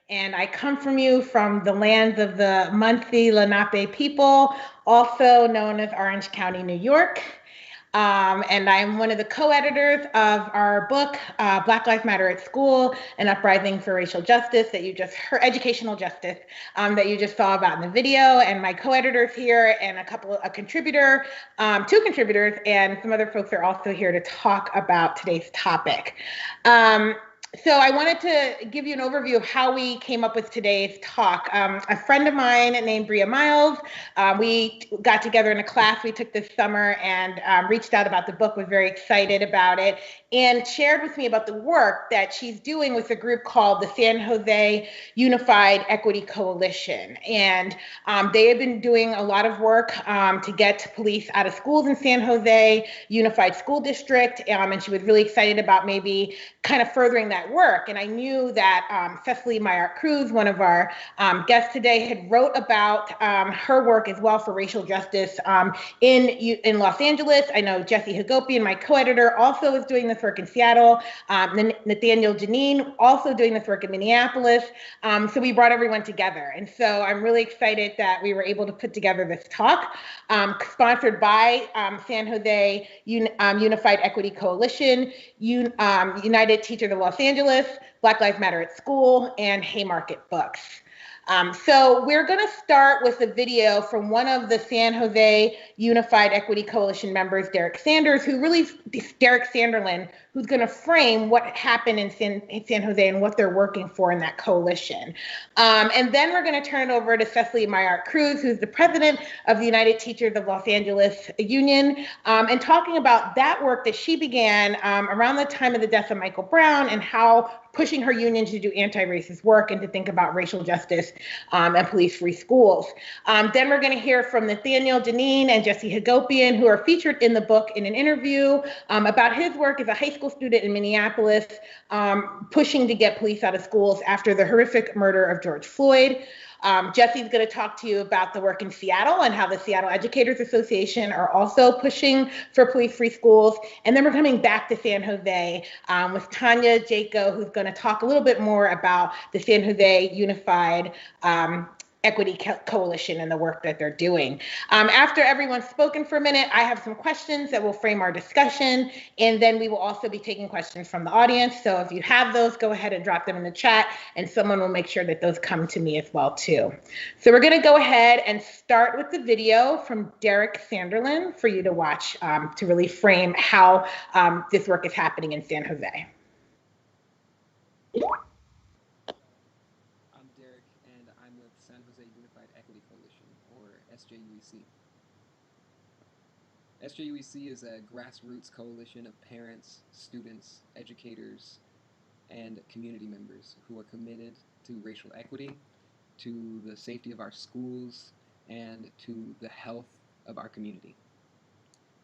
and I come from the lands of the Muncie Lenape people, also known as Orange County, New York. And I'm one of the co-editors of our book, Black Lives Matter at School, an uprising for racial justice that you just heard, educational justice, that you just saw about in the video. And my co-editors here and a contributor, two contributors, and some other folks are also here to talk about today's topic. So I wanted to give you an overview of how we came up with today's talk. A friend of mine named Bria Miles, we got together in a class we took this summer and reached out about the book, was very excited about it, and shared with me about the work that she's doing with a group called the San Jose Unified Equity Coalition. And they have been doing a lot of work to get police out of schools in San Jose Unified School District, and she was really excited about maybe kind of furthering that work. And I knew that Cecily Myart-Cruz, one of our guests today, had wrote about her work as well for racial justice in Los Angeles. I know Jesse Hagopian, my co-editor, also is doing this work in Seattle. Nathaniel Genene also doing this work in Minneapolis. So we brought everyone together. And so I'm really excited that we were able to put together this talk, sponsored by San Jose Unified Equity Coalition, United Teachers of Los Angeles, Black Lives Matter at School, and Haymarket Books. So we're going to start with a video from one of the San Jose Unified Equity Coalition members, Derrick Sanderlin, who's going to frame what happened in San Jose and what they're working for in that coalition. And then we're going to turn it over to Cecily Myart-Cruz, who's the president of the United Teachers of Los Angeles Union, and talking about that work that she began around the time of the death of Michael Brown and how pushing her union to do anti-racist work and to think about racial justice and police-free schools. Then we're going to hear from Nathaniel Genene and Jesse Hagopian, who are featured in the book in an interview about his work as a high school student in Minneapolis, pushing to get police out of schools after the horrific murder of George Floyd. Jesse's going to talk to you about the work in Seattle and how the Seattle Educators Association are also pushing for police-free schools. And then we're coming back to San Jose with Taunya Jaco, who's going to talk a little bit more about the San Jose Unified Equity Coalition and the work that they're doing. After everyone's spoken for a minute, I have some questions that will frame our discussion, and then we will also be taking questions from the audience. So if you have those, go ahead and drop them in the chat, and someone will make sure that those come to me as well too. So we're going to go ahead and start with the video from Derrick Sanderlin for you to watch to really frame how this work is happening in San Jose. San Jose Unified Equity Coalition, or SJUEC. SJUEC is a grassroots coalition of parents, students, educators, and community members who are committed to racial equity, to the safety of our schools, and to the health of our community.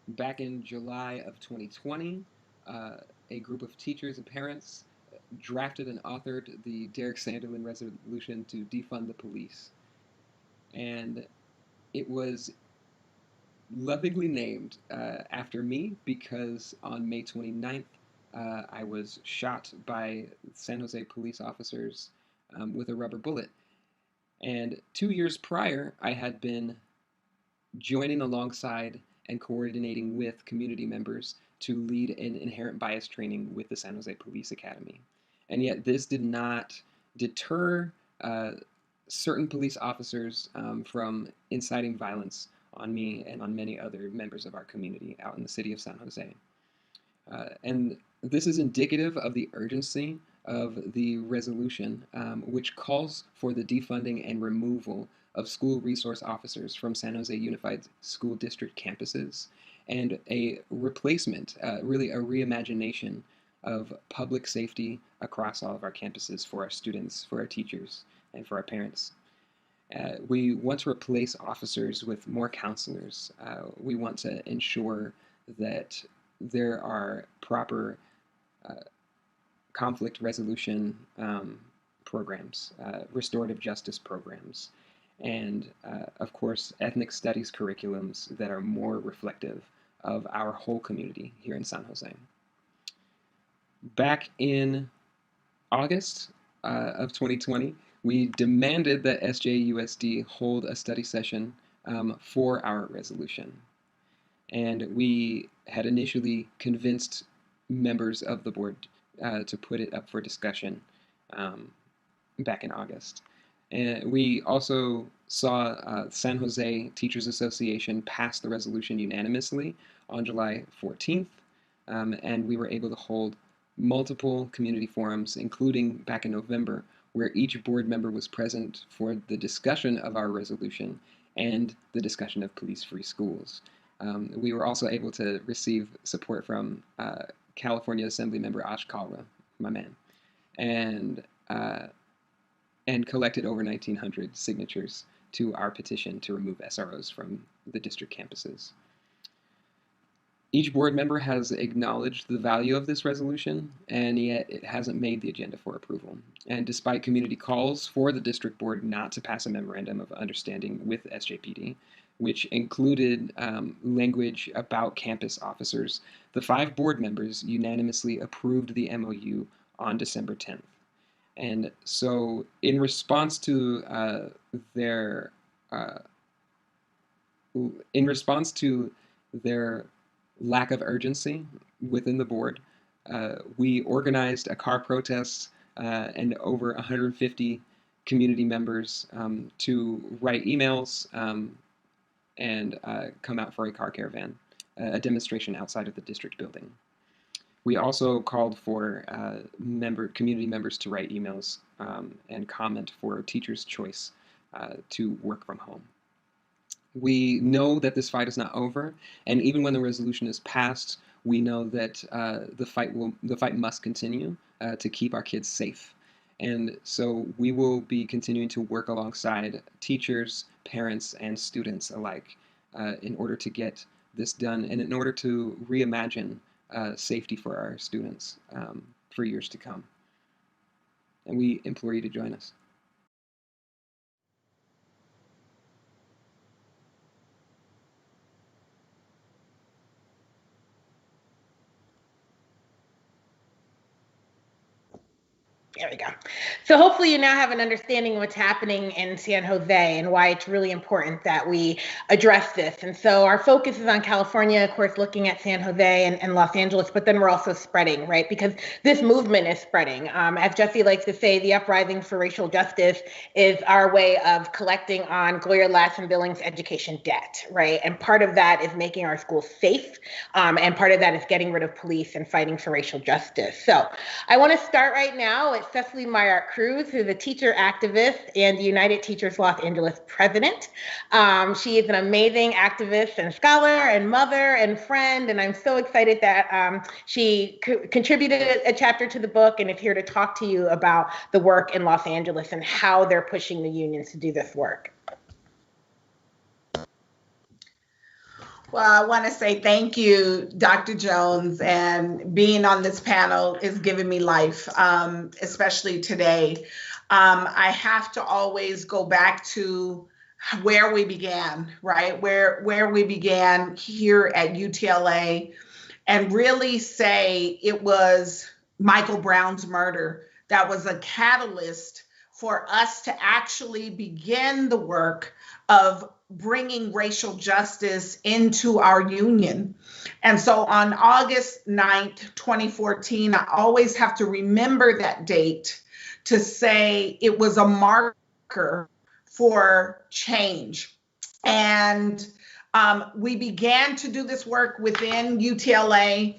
Back in July of 2020, a group of teachers and parents drafted and authored the Derrick Sanderlin resolution to defund the police. And it was lovingly named after me because on May 29th, I was shot by San Jose police officers with a rubber bullet. And 2 years prior, I had been joining alongside and coordinating with community members to lead an inherent bias training with the San Jose Police Academy. And yet this did not deter certain police officers from inciting violence on me and on many other members of our community out in the city of San Jose. And this is indicative of the urgency of the resolution, which calls for the defunding and removal of school resource officers from San Jose Unified School District campuses, and a replacement, really a reimagination of public safety across all of our campuses for our students, for our teachers, and for our parents. We want to replace officers with more counselors. We want to ensure that there are proper conflict resolution programs, restorative justice programs, and of course, ethnic studies curriculums that are more reflective of our whole community here in San Jose. Back in August of 2020, we demanded that SJUSD hold a study session for our resolution. And we had initially convinced members of the board to put it up for discussion back in August. And we also saw San Jose Teachers Association pass the resolution unanimously on July 14th, and we were able to hold multiple community forums, including back in November, where each board member was present for the discussion of our resolution and the discussion of police-free schools. We were also able to receive support from California Assembly Member Ash Kalra, my man, and collected over 1,900 signatures to our petition to remove SROs from the district campuses. Each board member has acknowledged the value of this resolution, and yet it hasn't made the agenda for approval. And despite community calls for the district board not to pass a memorandum of understanding with SJPD, which included language about campus officers, the 5 board members unanimously approved the MOU on December 10th. And so in response to their lack of urgency within the board, we organized a car protest and over 150 community members to write emails and come out for a car caravan, a demonstration outside of the district building. We also called for community members to write emails and comment for Teachers' Choice to work from home. We know that this fight is not over, and even when the resolution is passed, we know that the fight must continue to keep our kids safe. And so we will be continuing to work alongside teachers, parents, and students alike in order to get this done and in order to reimagine safety for our students for years to come. And we implore you to join us. There we go. So hopefully you now have an understanding of what's happening in San Jose and why it's really important that we address this. And so our focus is on California, of course, looking at San Jose and Los Angeles, but then we're also spreading, right? Because this movement is spreading. As Jesse likes to say, the uprising for racial justice is our way of collecting on Gloria Ladson-Billings' education debt, right? And part of that is making our schools safe. And part of that is getting rid of police and fighting for racial justice. So I want to start right now with Cecily Myart-Cruz, who's a teacher activist and the United Teachers Los Angeles president. She is an amazing activist and scholar and mother and friend, and I'm so excited that she contributed a chapter to the book and is here to talk to you about the work in Los Angeles and how they're pushing the unions to do this work. Well, I want to say thank you, Dr. Jones, and being on this panel is giving me life, especially today. I have to always go back to where we began, right? Where we began here at UTLA, and really say it was Michael Brown's murder that was a catalyst for us to actually begin the work of bringing racial justice into our union. And so on August 9th, 2014, I always have to remember that date to say it was a marker for change. And we began to do this work within UTLA,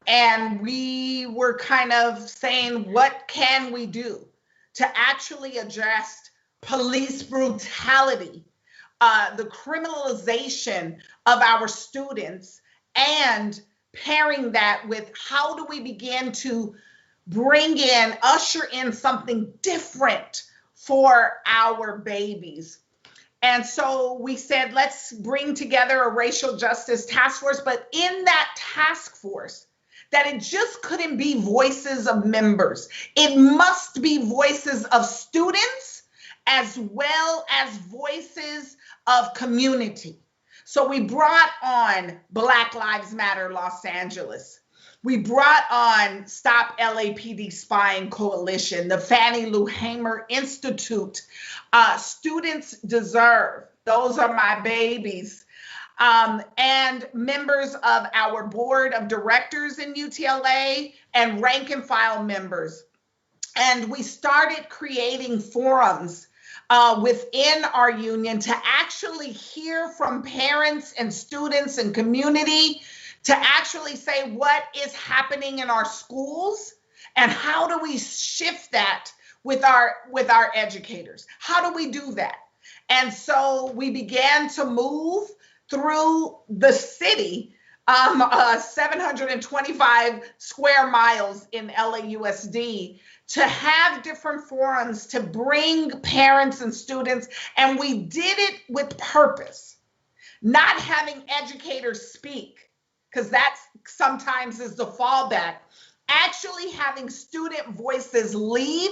and we were kind of saying, what can we do to actually address police brutality, the criminalization of our students, and pairing that with how do we begin to usher in something different for our babies. And so we said, let's bring together a racial justice task force, but in that task force, that it just couldn't be voices of members. It must be voices of students as well as voices of community. So we brought on Black Lives Matter Los Angeles. We brought on Stop LAPD Spying Coalition, the Fannie Lou Hamer Institute, Students Deserve, those are my babies, and members of our board of directors in UTLA and rank and file members. And we started creating forums within our union to actually hear from parents and students and community, to actually say what is happening in our schools and how do we shift that with our educators. How do we do that? And so we began to move through the city, 725 square miles in LAUSD, to have different forums to bring parents and students. And we did it with purpose, not having educators speak, because that sometimes is the fallback. Actually having student voices lead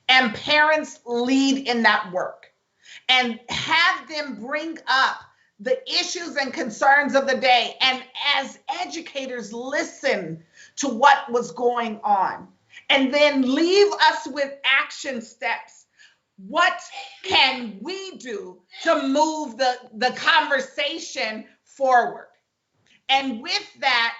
and parents lead in that work, and have them bring up the issues and concerns of the day. And as educators, listen to what was going on, and then leave us with action steps. What can we do to move the conversation forward? And with that,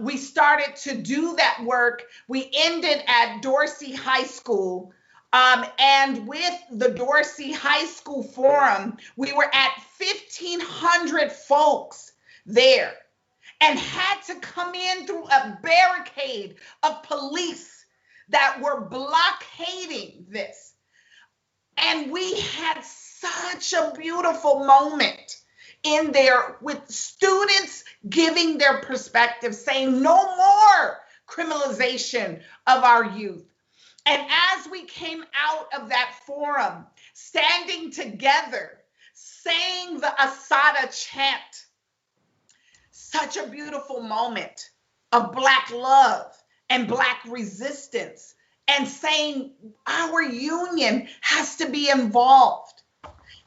we started to do that work. We ended at Dorsey High School. And with the Dorsey High School Forum, we were at 1,500 folks there, and had to come in through a barricade of police that were blockading this. And we had such a beautiful moment in there with students giving their perspective, saying no more criminalization of our youth. And as we came out of that forum, standing together, saying the Asada chant, such a beautiful moment of Black love and Black resistance, and saying our union has to be involved.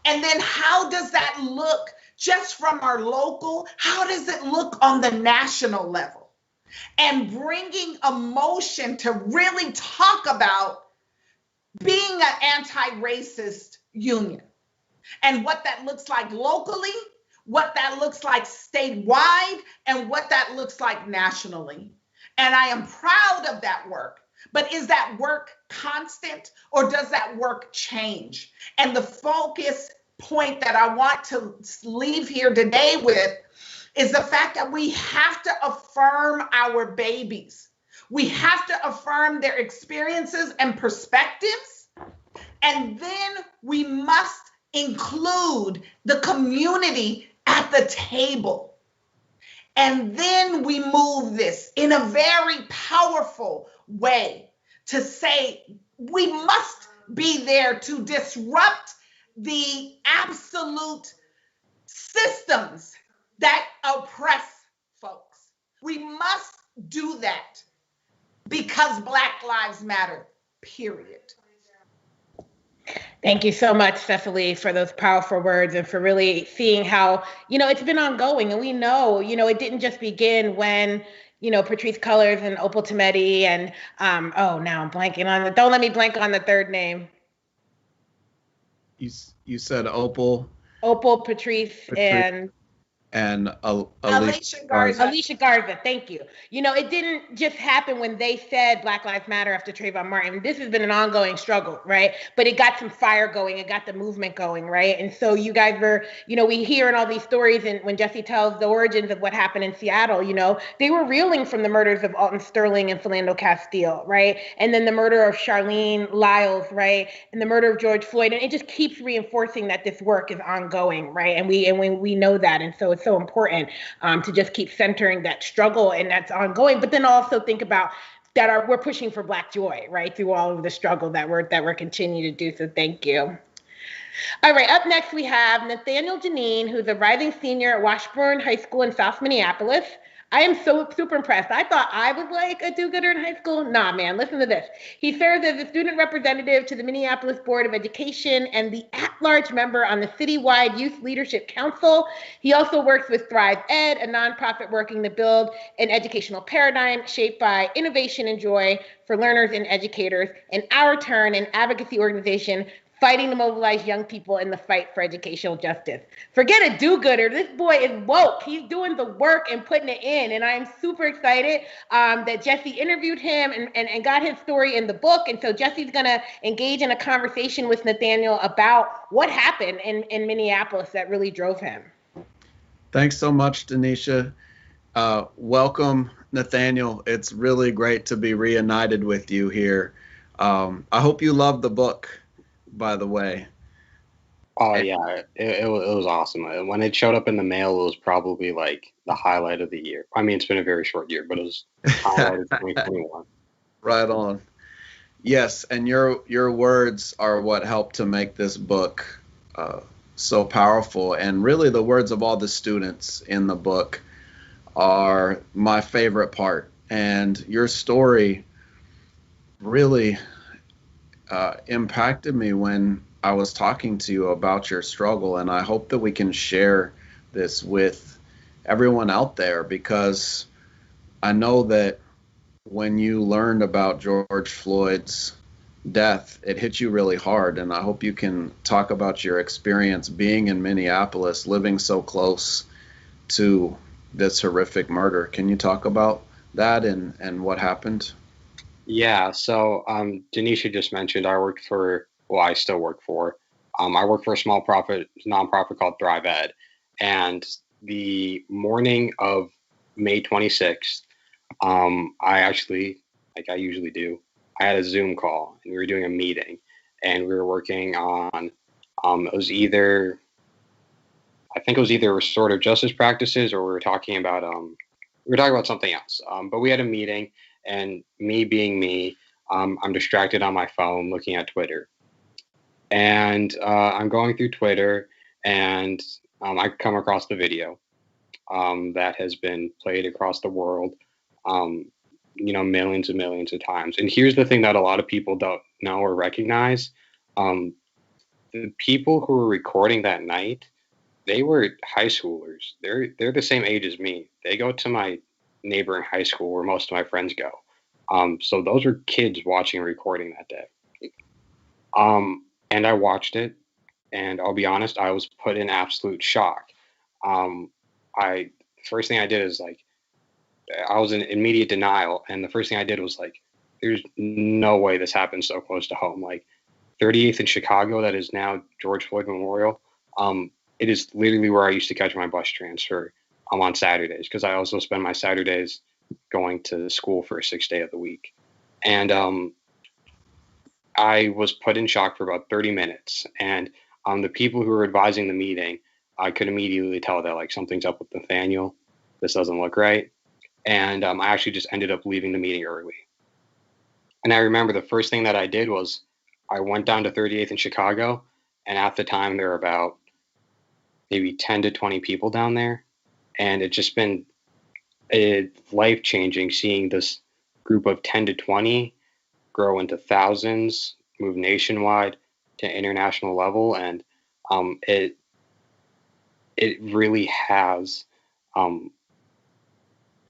And then how does that look just from our local? How does it look on the national level? And bringing a motion to really talk about being an anti-racist union, and what that looks like locally, what that looks like statewide, and what that looks like nationally. And I am proud of that work. But is that work constant, or does that work change? And the focus point that I want to leave here today with is the fact that we have to affirm our babies. We have to affirm their experiences and perspectives. And then we must include the community at the table. And then we move this in a very powerful way to say we must be there to disrupt the absolute systems that oppress folks. We must do that because Black Lives Matter, period. Thank you so much, Cecily, for those powerful words, and for really seeing how, it's been ongoing. And we know, it didn't just begin when, Patrisse Cullors and Opal Tometi and, now I'm blanking on it. Don't let me blank on the third name. You said Opal, Patrisse, and Alicia Garza. Alicia Garza, thank you. It didn't just happen when they said Black Lives Matter after Trayvon Martin. This has been an ongoing struggle, right? But it got some fire going, it got the movement going, right? And so you guys were, we hear in all these stories, and when Jesse tells the origins of what happened in Seattle, they were reeling from the murders of Alton Sterling and Philando Castile, right? And then the murder of Charlene Lyles, right? And the murder of George Floyd. And it just keeps reinforcing that this work is ongoing, right? And we know that. And so it's so important to just keep centering that struggle, and that's ongoing. But then also think about that we're pushing for Black joy, right, through all of the struggle that we're continuing to do. So thank you. All right, up next we have Nathaniel Genene, who's a rising senior at Washburn High School in South Minneapolis. I am so super impressed. I thought I was like a do-gooder in high school. Nah, man, listen to this. He serves as a student representative to the Minneapolis Board of Education and the at-large member on the citywide Youth Leadership Council. He also works with Thrive Ed, a nonprofit working to build an educational paradigm shaped by innovation and joy for learners and educators, and Our Turn, an advocacy organization fighting to mobilize young people in the fight for educational justice. Forget a do-gooder. This boy is woke. He's doing the work and putting it in. And I'm super excited that Jesse interviewed him and got his story in the book. And so Jesse's going to engage in a conversation with Nathaniel about what happened in Minneapolis that really drove him. Thanks so much, Denisha. Welcome, Nathaniel. It's really great to be reunited with you here. I hope you love the book, by the way. Oh yeah, it was awesome. When it showed up in the mail, it was probably like the highlight of the year. I mean, it's been a very short year, but it was the highlight of 2021. Right on. Yes, and your words are what helped to make this book so powerful. And really, the words of all the students in the book are my favorite part. And your story really impacted me when I was talking to you about your struggle, and I hope that we can share this with everyone out there, because I know that when you learned about George Floyd's death, it hit you really hard, and I hope you can talk about your experience being in Minneapolis, living so close to this horrific murder. Can you talk about that and what happened? Yeah, so Denisha just mentioned I still work for, I work for a small nonprofit called Thrive Ed. And the morning of May 26th, I actually, like I usually do, I had a Zoom call and we were doing a meeting and we were working on, I think it was either restorative justice practices or we were talking about something else. But we had a meeting, and me being me, I'm distracted on my phone looking at Twitter. And I'm going through Twitter, and I come across the video that has been played across the world, millions and millions of times. And here's the thing that a lot of people don't know or recognize. The people who were recording that night, they were high schoolers. They're the same age as me. They go to my neighboring high school where most of my friends go. So those were kids watching and recording that day. And I watched it, and I'll be honest, I was put in absolute shock. First thing I did is I was in immediate denial, and the first thing I did was there's no way this happened so close to home. 38th in Chicago, that is now George Floyd Memorial. It is literally where I used to catch my bus transfer on Saturdays, because I also spend my Saturdays going to school for a 6th day of the week. And I was put in shock for about 30 minutes. And the people who were advising the meeting, I could immediately tell that something's up with Nathaniel. This doesn't look right. And I actually just ended up leaving the meeting early. And I remember the first thing that I did was I went down to 38th in Chicago. And at the time, there were about maybe 10 to 20 people down there. And it's just been life-changing seeing this group of 10 to 20 grow into thousands, move nationwide to international level. And it really has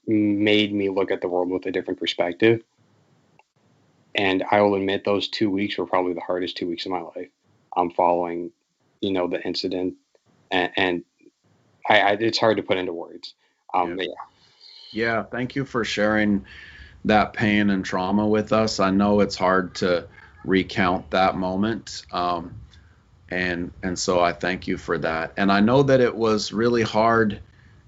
made me look at the world with a different perspective. And I will admit those 2 weeks were probably the hardest 2 weeks of my life. Following, the incident, and it's hard to put into words. Yeah, thank you for sharing that pain and trauma with us. I know it's hard to recount that moment, and so I thank you for that. And I know that it was really hard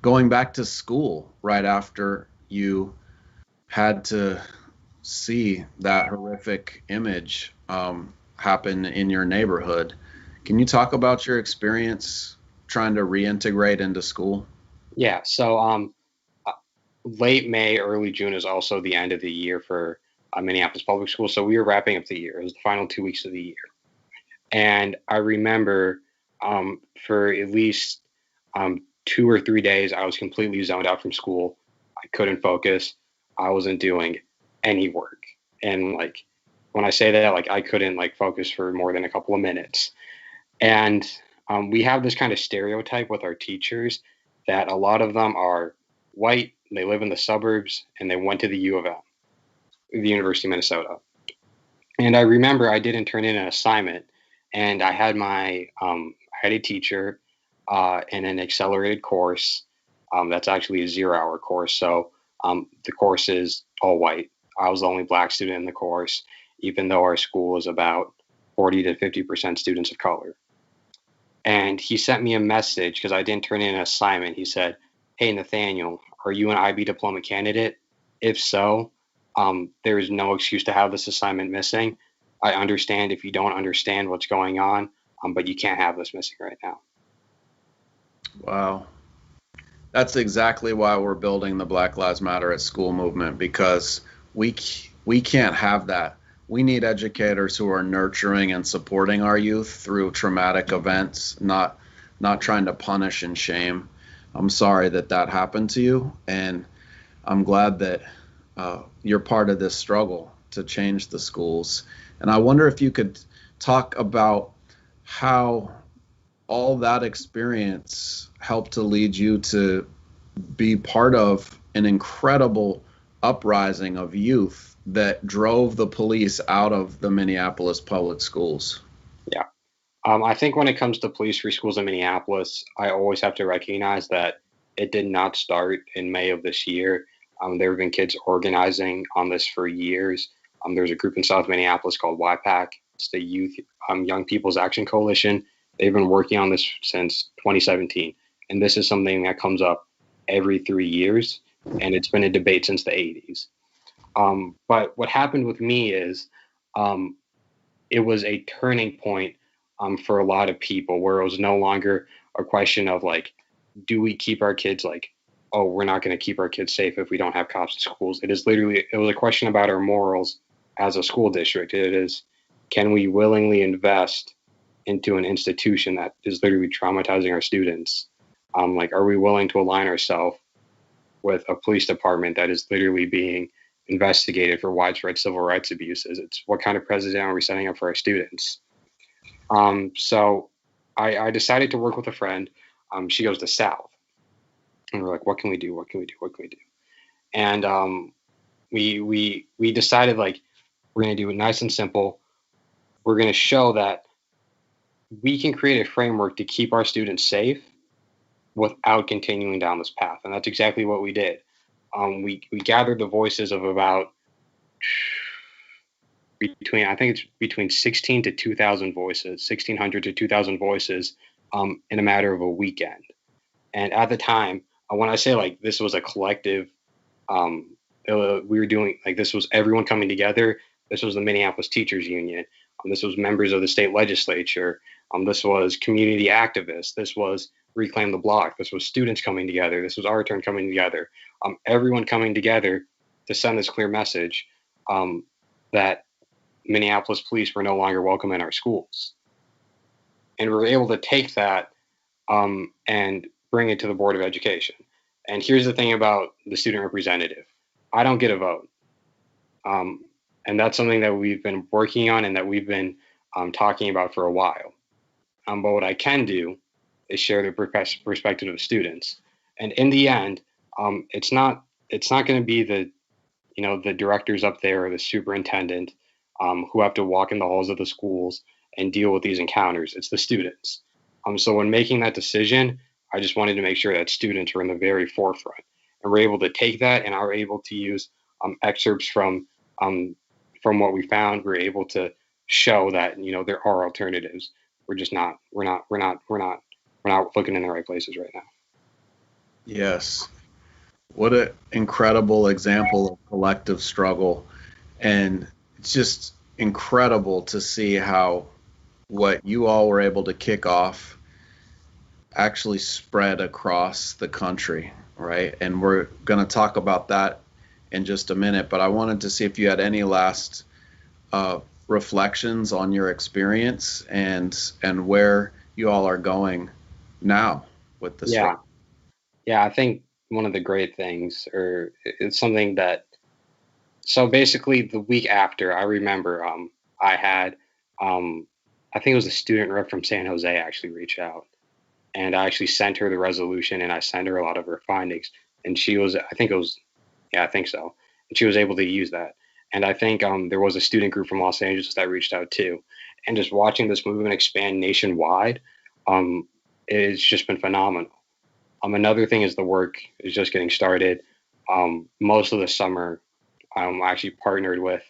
going back to school right after you had to see that horrific image happen in your neighborhood. Can you talk about your experience trying to reintegrate into school? Yeah, so late May, early June is also the end of the year for Minneapolis Public Schools. So we were wrapping up the year. It was the final 2 weeks of the year. And I remember for at least 2 or 3 days, I was completely zoned out from school. I couldn't focus. I wasn't doing any work. And like, when I say that, like, I couldn't like focus for more than a couple of minutes. And we have this kind of stereotype with our teachers that a lot of them are white, they live in the suburbs, and they went to the U of M, the University of Minnesota. And I remember I didn't turn in an assignment, and I had a teacher in an accelerated course that's actually a 0-hour course. So the course is all white. I was the only black student in the course, even though our school is about 40 to 50% students of color. And he sent me a message because I didn't turn in an assignment. He said, "Hey, Nathaniel, are you an IB diploma candidate? If so, there is no excuse to have this assignment missing. I understand if you don't understand what's going on, but you can't have this missing right now." Wow. That's exactly why we're building the Black Lives Matter at School movement, because we can't have that. We need educators who are nurturing and supporting our youth through traumatic events, not trying to punish and shame. I'm sorry that happened to you, and I'm glad that you're part of this struggle to change the schools. And I wonder if you could talk about how all that experience helped to lead you to be part of an incredible uprising of youth that drove the police out of the Minneapolis public schools. Yeah. I think when it comes to police-free schools in Minneapolis, I always have to recognize that it did not start in May of this year. There have been kids organizing on this for years. There's a group in South Minneapolis called YPAC. It's the Youth Young People's Action Coalition. They've been working on this since 2017. And this is something that comes up every 3 years. And it's been a debate since the 80s. But what happened with me is it was a turning point for a lot of people, where it was no longer a question of like, do we keep our kids like, oh, we're not going to keep our kids safe if we don't have cops in schools. It was a question about our morals as a school district. It is, can we willingly invest into an institution that is literally traumatizing our students? Like, are we willing to align ourselves with a police department that is literally being investigated for widespread civil rights abuses? It's, what kind of president are we setting up for our students? So I decided to work with a friend. She goes to South, and we're like, what can we do? What can we do? What can we do? And we decided, like, we're going to do it nice and simple. We're going to show that we can create a framework to keep our students safe without continuing down this path. And that's exactly what we did. We gathered the voices of about between 16 to 2,000 voices, 1,600 to 2,000 voices in a matter of a weekend. And at the time, when I say like this was a collective, we were doing like, this was everyone coming together. This was the Minneapolis Teachers Union. This was members of the state legislature. This was community activists. This was Reclaim the Block. This was students coming together. This was our turn coming together. Everyone coming together to send this clear message that Minneapolis police were no longer welcome in our schools. And we were able to take that and bring it to the Board of Education. And here's the thing about the student representative. I don't get a vote. And that's something that we've been working on and that we've been talking about for a while. But what I can do is share the perspective of students. And in the end, it's not going to be the directors up there or the superintendent who have to walk in the halls of the schools and deal with these encounters. It's the students. So when making that decision, I just wanted to make sure that students were in the very forefront, and we're able to take that and are able to use excerpts from what we found. We're able to show that there are alternatives. We're not looking in the right places right now. Yes. What an incredible example of collective struggle. And it's just incredible to see how what you all were able to kick off actually spread across the country, right? And we're going to talk about that in just a minute, but I wanted to see if you had any last reflections on your experience and where you all are going now with this. Yeah, I think one of the great things, or it's something that. So basically, the week after, I remember I had I think it was a student rep from San Jose actually reached out, and I actually sent her the resolution, and I sent her a lot of her findings, and she was, I think it was, yeah, I think so, and she was able to use that. And I think there was a student group from Los Angeles that reached out too, and just watching this movement expand nationwide, it's just been phenomenal. Another thing is the work is just getting started. Most of the summer, I actually partnered with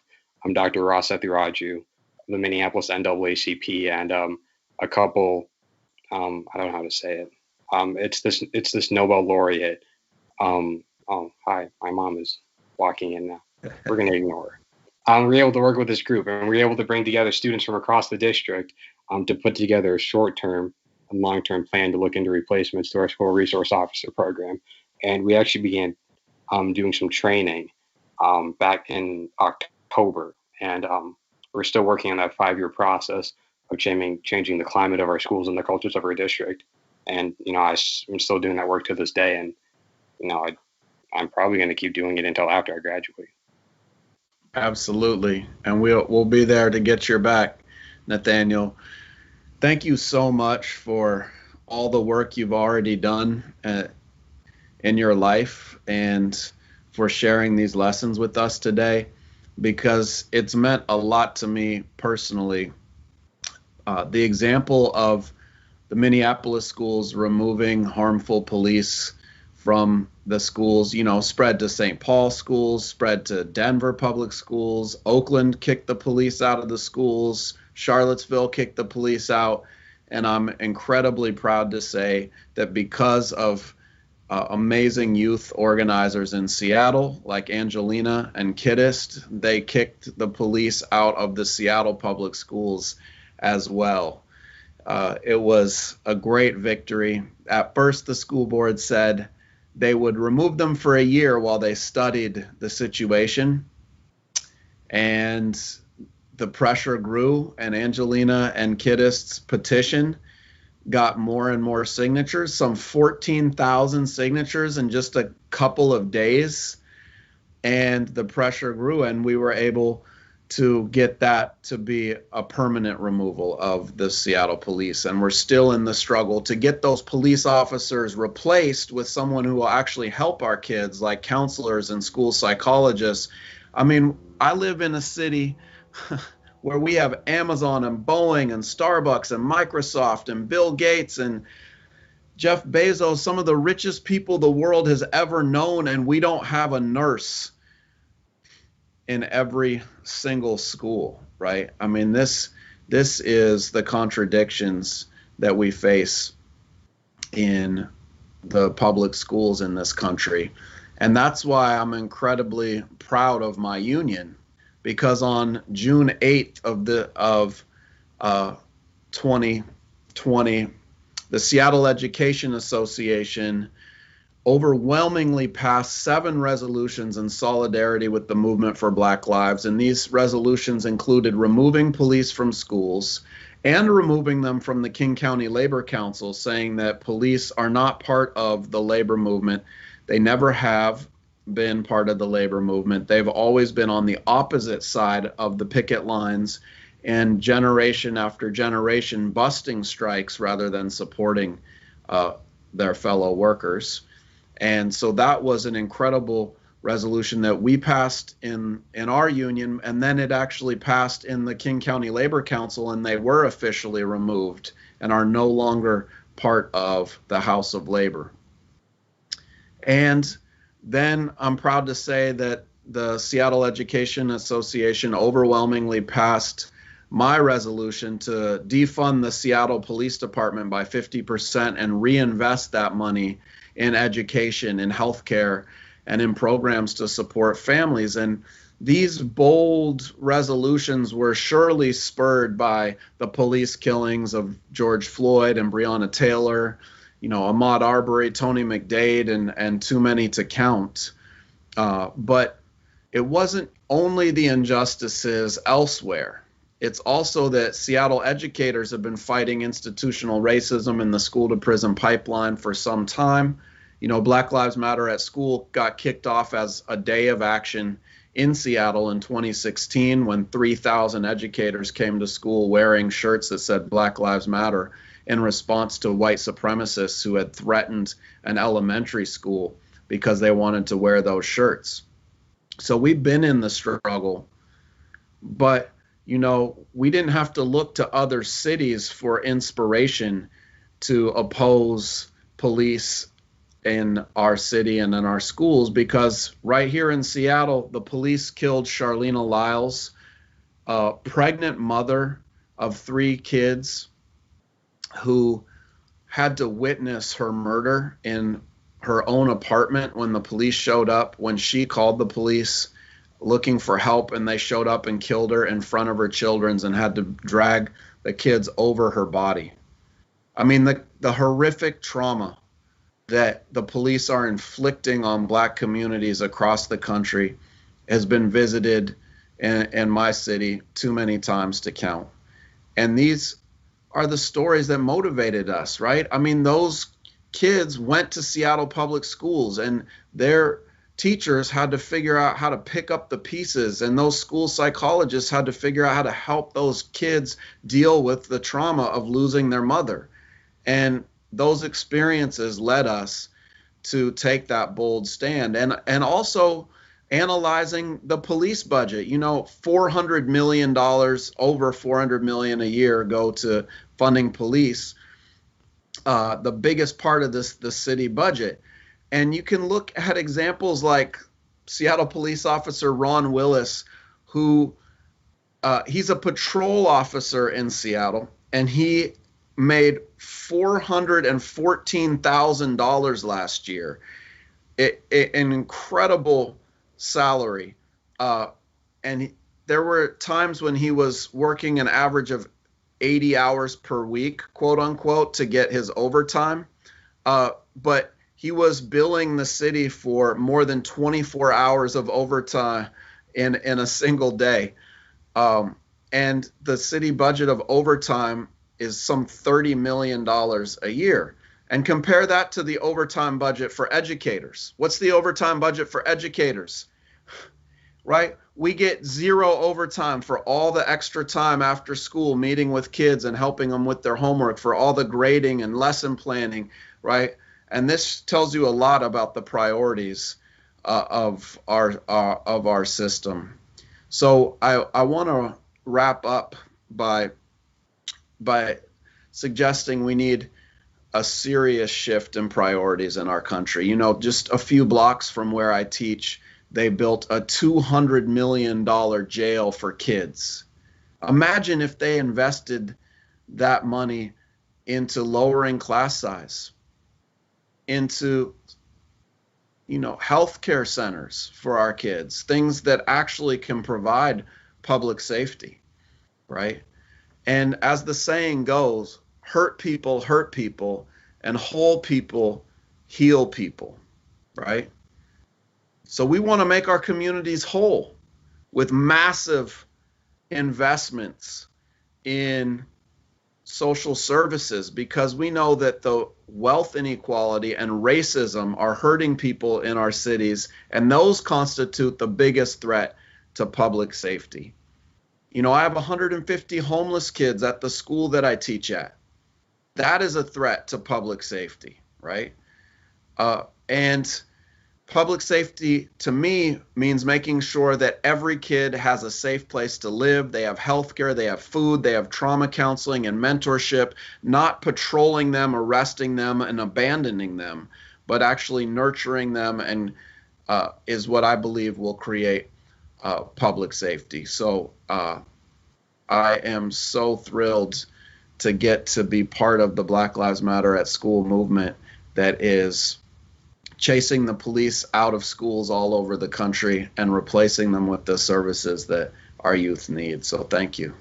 Dr. Ross Ethiraju, the Minneapolis NAACP, and a couple. I don't know how to say it. It's this Nobel laureate. Oh, hi, my mom is walking in now. We're gonna ignore her. We were able to work with this group, and we were able to bring together students from across the district to put together a short-term and long-term plan to look into replacements to our school resource officer program. And we actually began doing some training back in October, and we're still working on that 5-year process of changing the climate of our schools and the cultures of our district. And I'm still doing that work to this day, and I'm probably going to keep doing it until after I graduate. Absolutely, and we'll be there to get your back, Nathaniel. Thank you so much for all the work you've already done in your life, and for sharing these lessons with us today, because it's meant a lot to me personally. The example of the Minneapolis schools removing harmful police from the schools, spread to St. Paul schools, spread to Denver public schools. Oakland kicked the police out of the schools. Charlottesville kicked the police out. And I'm incredibly proud to say that because of amazing youth organizers in Seattle, like Angelina and Kiddist, they kicked the police out of the Seattle public schools as well. It was a great victory. At first, the school board said they would remove them for a year while they studied the situation. And the pressure grew, and Angelina and Kiddist's petition got more and more signatures, some 14,000 signatures in just a couple of days. And the pressure grew, and we were able to get that to be a permanent removal of the Seattle police. And we're still in the struggle to get those police officers replaced with someone who will actually help our kids, like counselors and school psychologists. I mean, I live in a city where we have Amazon and Boeing and Starbucks and Microsoft and Bill Gates and Jeff Bezos, some of the richest people the world has ever known, and we don't have a nurse in every single school, right? I mean, this is the contradictions that we face in the public schools in this country. And that's why I'm incredibly proud of my union, because on June 8th of 2020, the Seattle Education Association overwhelmingly passed 7 resolutions in solidarity with the movement for Black Lives. And these resolutions included removing police from schools and removing them from the King County Labor Council, saying that police are not part of the labor movement. They never have been part of the labor movement. They've always been on the opposite side of the picket lines, and generation after generation busting strikes rather than supporting their fellow workers. And so that was an incredible resolution that we passed in our union, and then it actually passed in the King County Labor Council, and they were officially removed and are no longer part of the House of Labor. And then I'm proud to say that the Seattle Education Association overwhelmingly passed my resolution to defund the Seattle Police Department by 50% and reinvest that money in education, in healthcare, and in programs to support families. And these bold resolutions were surely spurred by the police killings of George Floyd and Breonna Taylor, Ahmaud Arbery, Tony McDade, and too many to count. But it wasn't only the injustices elsewhere. It's also that Seattle educators have been fighting institutional racism in the school to prison pipeline for some time. Black Lives Matter at School got kicked off as a day of action in Seattle in 2016 when 3,000 educators came to school wearing shirts that said Black Lives Matter in response to white supremacists who had threatened an elementary school because they wanted to wear those shirts. So we've been in the struggle, but we didn't have to look to other cities for inspiration to oppose police in our city and in our schools, because right here in Seattle, the police killed Charlena Lyles, a pregnant mother of 3 kids who had to witness her murder in her own apartment when the police showed up, when she called the police looking for help, and they showed up and killed her in front of her children and had to drag the kids over her body. I mean, the horrific trauma that the police are inflicting on Black communities across the country has been visited in my city too many times to count. And these are the stories that motivated us, right? I mean, those kids went to Seattle public schools and their teachers had to figure out how to pick up the pieces, and those school psychologists had to figure out how to help those kids deal with the trauma of losing their mother. And those experiences led us to take that bold stand, and also analyzing the police budget. $400 million, over $400 million a year go to funding police, the biggest part of the city budget. And you can look at examples like Seattle police officer Ron Willis, who he's a patrol officer in Seattle, and he made $414,000 last year. An incredible salary. There were times when he was working an average of 80 hours per week, quote unquote, to get his overtime. But he was billing the city for more than 24 hours of overtime in a single day. And the city budget of overtime is some $30 million a year. And compare that to the overtime budget for educators. What's the overtime budget for educators? Right? We get 0 overtime for all the extra time after school meeting with kids and helping them with their homework, for all the grading and lesson planning, right? And this tells you a lot about the priorities of our system. So I want to wrap up by suggesting we need a serious shift in priorities in our country. Just a few blocks from where I teach, they built a $200 million jail for kids. Imagine if they invested that money into lowering class size, into healthcare centers for our kids, things that actually can provide public safety, right? And as the saying goes, hurt people, and whole people heal people, right? So we want to make our communities whole with massive investments in social services, because we know that the wealth inequality and racism are hurting people in our cities, and those constitute the biggest threat to public safety. I have 150 homeless kids at the school that I teach at. That is a threat to public safety, right? And public safety to me means making sure that every kid has a safe place to live. They have healthcare, they have food, they have trauma counseling and mentorship, not patrolling them, arresting them, and abandoning them, but actually nurturing them, and is what I believe will create public safety. So I am so thrilled to get to be part of the Black Lives Matter at School movement that is chasing the police out of schools all over the country and replacing them with the services that our youth need. So thank you.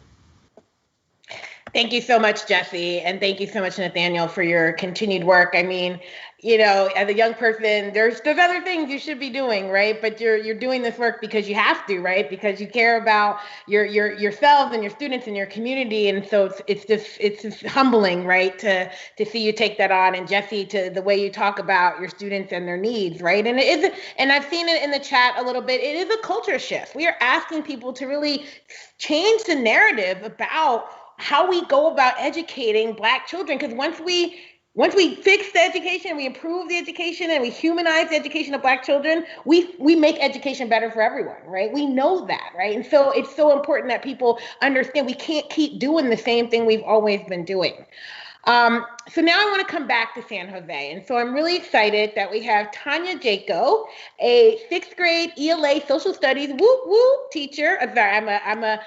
Thank you so much, Jesse, and thank you so much, Nathaniel, for your continued work. I mean, you know, as a young person, there's other things you should be doing, right? But you're doing this work because you have to, right? Because you care about yourselves and your students and your community, and so it's just humbling, right, to see you take that on, and Jesse, to the way you talk about your students and their needs, right? And it is, and I've seen it in the chat a little bit. It is a culture shift. We are asking people to really change the narrative about how we go about educating Black children, because once we fix the education, we improve the education, and we humanize the education of Black children, we make education better for everyone, right? We know that, right? And so it's so important that people understand we can't keep doing the same thing we've always been doing. So now I want to come back to San Jose. And so I'm really excited that we have Taunya Jaco, a 6th grade ELA social studies teacher. I'm a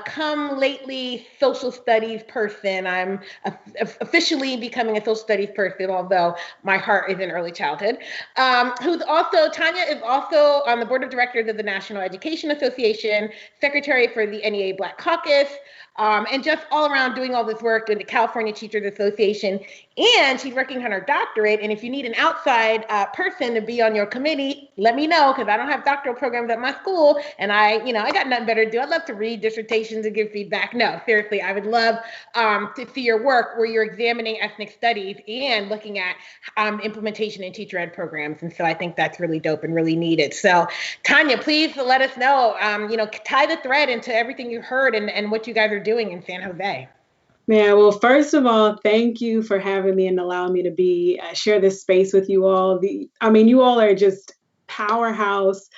come lately social studies person. I'm officially becoming a social studies person, although my heart is in early childhood. Taunya is also on the board of directors of the National Education Association, secretary for the NEA Black Caucus, and just all around doing all this work in the California Teachers Association. And she's working on her doctorate. And if you need an outside person to be on your committee, let me know, because I don't have doctoral programs at my school, and I got nothing better to do. I'd love to read dissertations and give feedback. No, seriously, I would love to see your work where you're examining ethnic studies and looking at implementation in teacher ed programs. And so I think that's really dope and really needed. So Taunya, please let us know, tie the thread into everything you heard and what you guys are doing in San Jose. Yeah, well, first of all, thank you for having me and allowing me to share this space with you all. You all are just powerhouse,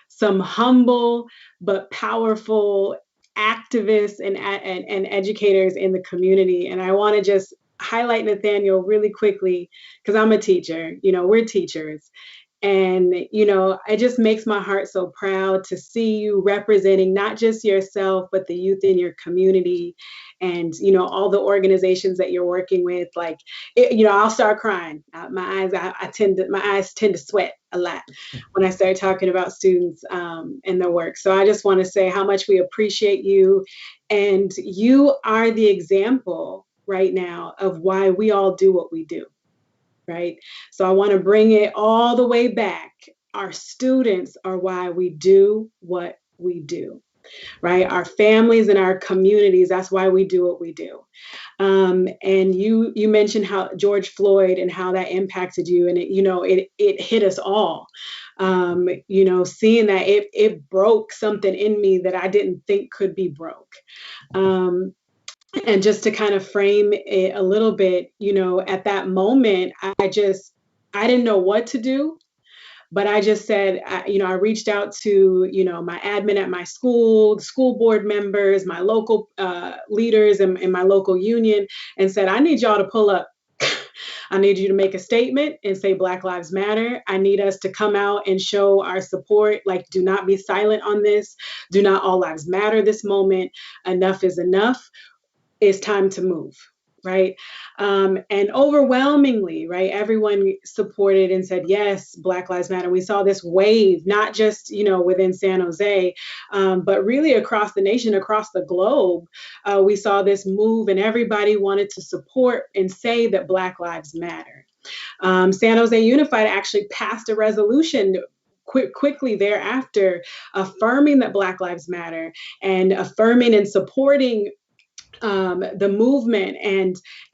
some humble but powerful activists and educators in the community. And I want to just highlight Nathaniel really quickly, because I'm a teacher. We're teachers. And, it just makes my heart so proud to see you representing not just yourself, but the youth in your community and, all the organizations that you're working with. I'll start crying. My eyes tend to sweat a lot when I start talking about students and their work. So I just want to say how much we appreciate you. And you are the example right now of why we all do what we do. Right? So I want to bring it all the way back. Our students are why we do what we do, right? Our families and our communities, that's why we do what we do. And you mentioned how George Floyd and how that impacted you, and it hit us all. Seeing that it broke something in me that I didn't think could be broke. And just to kind of frame it a little bit, at that moment, I didn't know what to do, but I just said, I reached out to, my admin at my school, the school board members, my local leaders and my local union, and said, I need y'all to pull up. I need you to make a statement and say Black Lives Matter. I need us to come out and show our support. Do not be silent on this. Do not all lives matter this moment. Enough is enough. It's time to move, right? And overwhelmingly, right, everyone supported and said, yes, Black Lives Matter. We saw this wave, not just, within San Jose, but really across the nation, across the globe. We saw this move and everybody wanted to support and say that Black Lives Matter. San Jose Unified actually passed a resolution quickly thereafter, affirming that Black Lives Matter and affirming and supporting the movement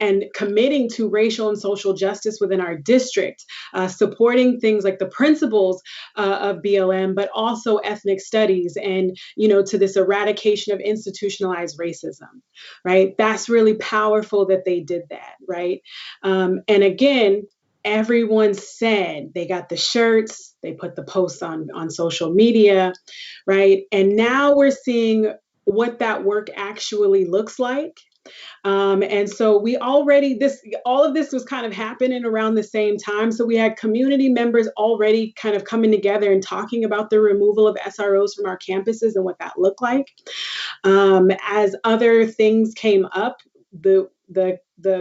and committing to racial and social justice within our district, supporting things like the principles of BLM, but also ethnic studies and, to this eradication of institutionalized racism, right? That's really powerful that they did that, right? And again, everyone said they got the shirts, they put the posts on social media, right? And now we're seeing what that work actually looks like. And so all of this was kind of happening around the same time. So we had community members already kind of coming together and talking about the removal of SROs from our campuses and what that looked like. As other things came up, the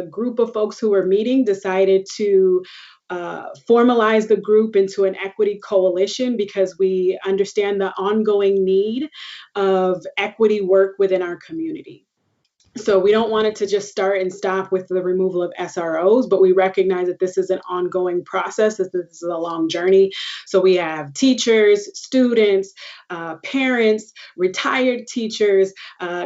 group of folks who were meeting decided to formalize the group into an equity coalition because we understand the ongoing need of equity work within our community. So we don't want it to just start and stop with the removal of SROs, but we recognize that this is an ongoing process, that this is a long journey. So we have teachers, students, parents, retired teachers,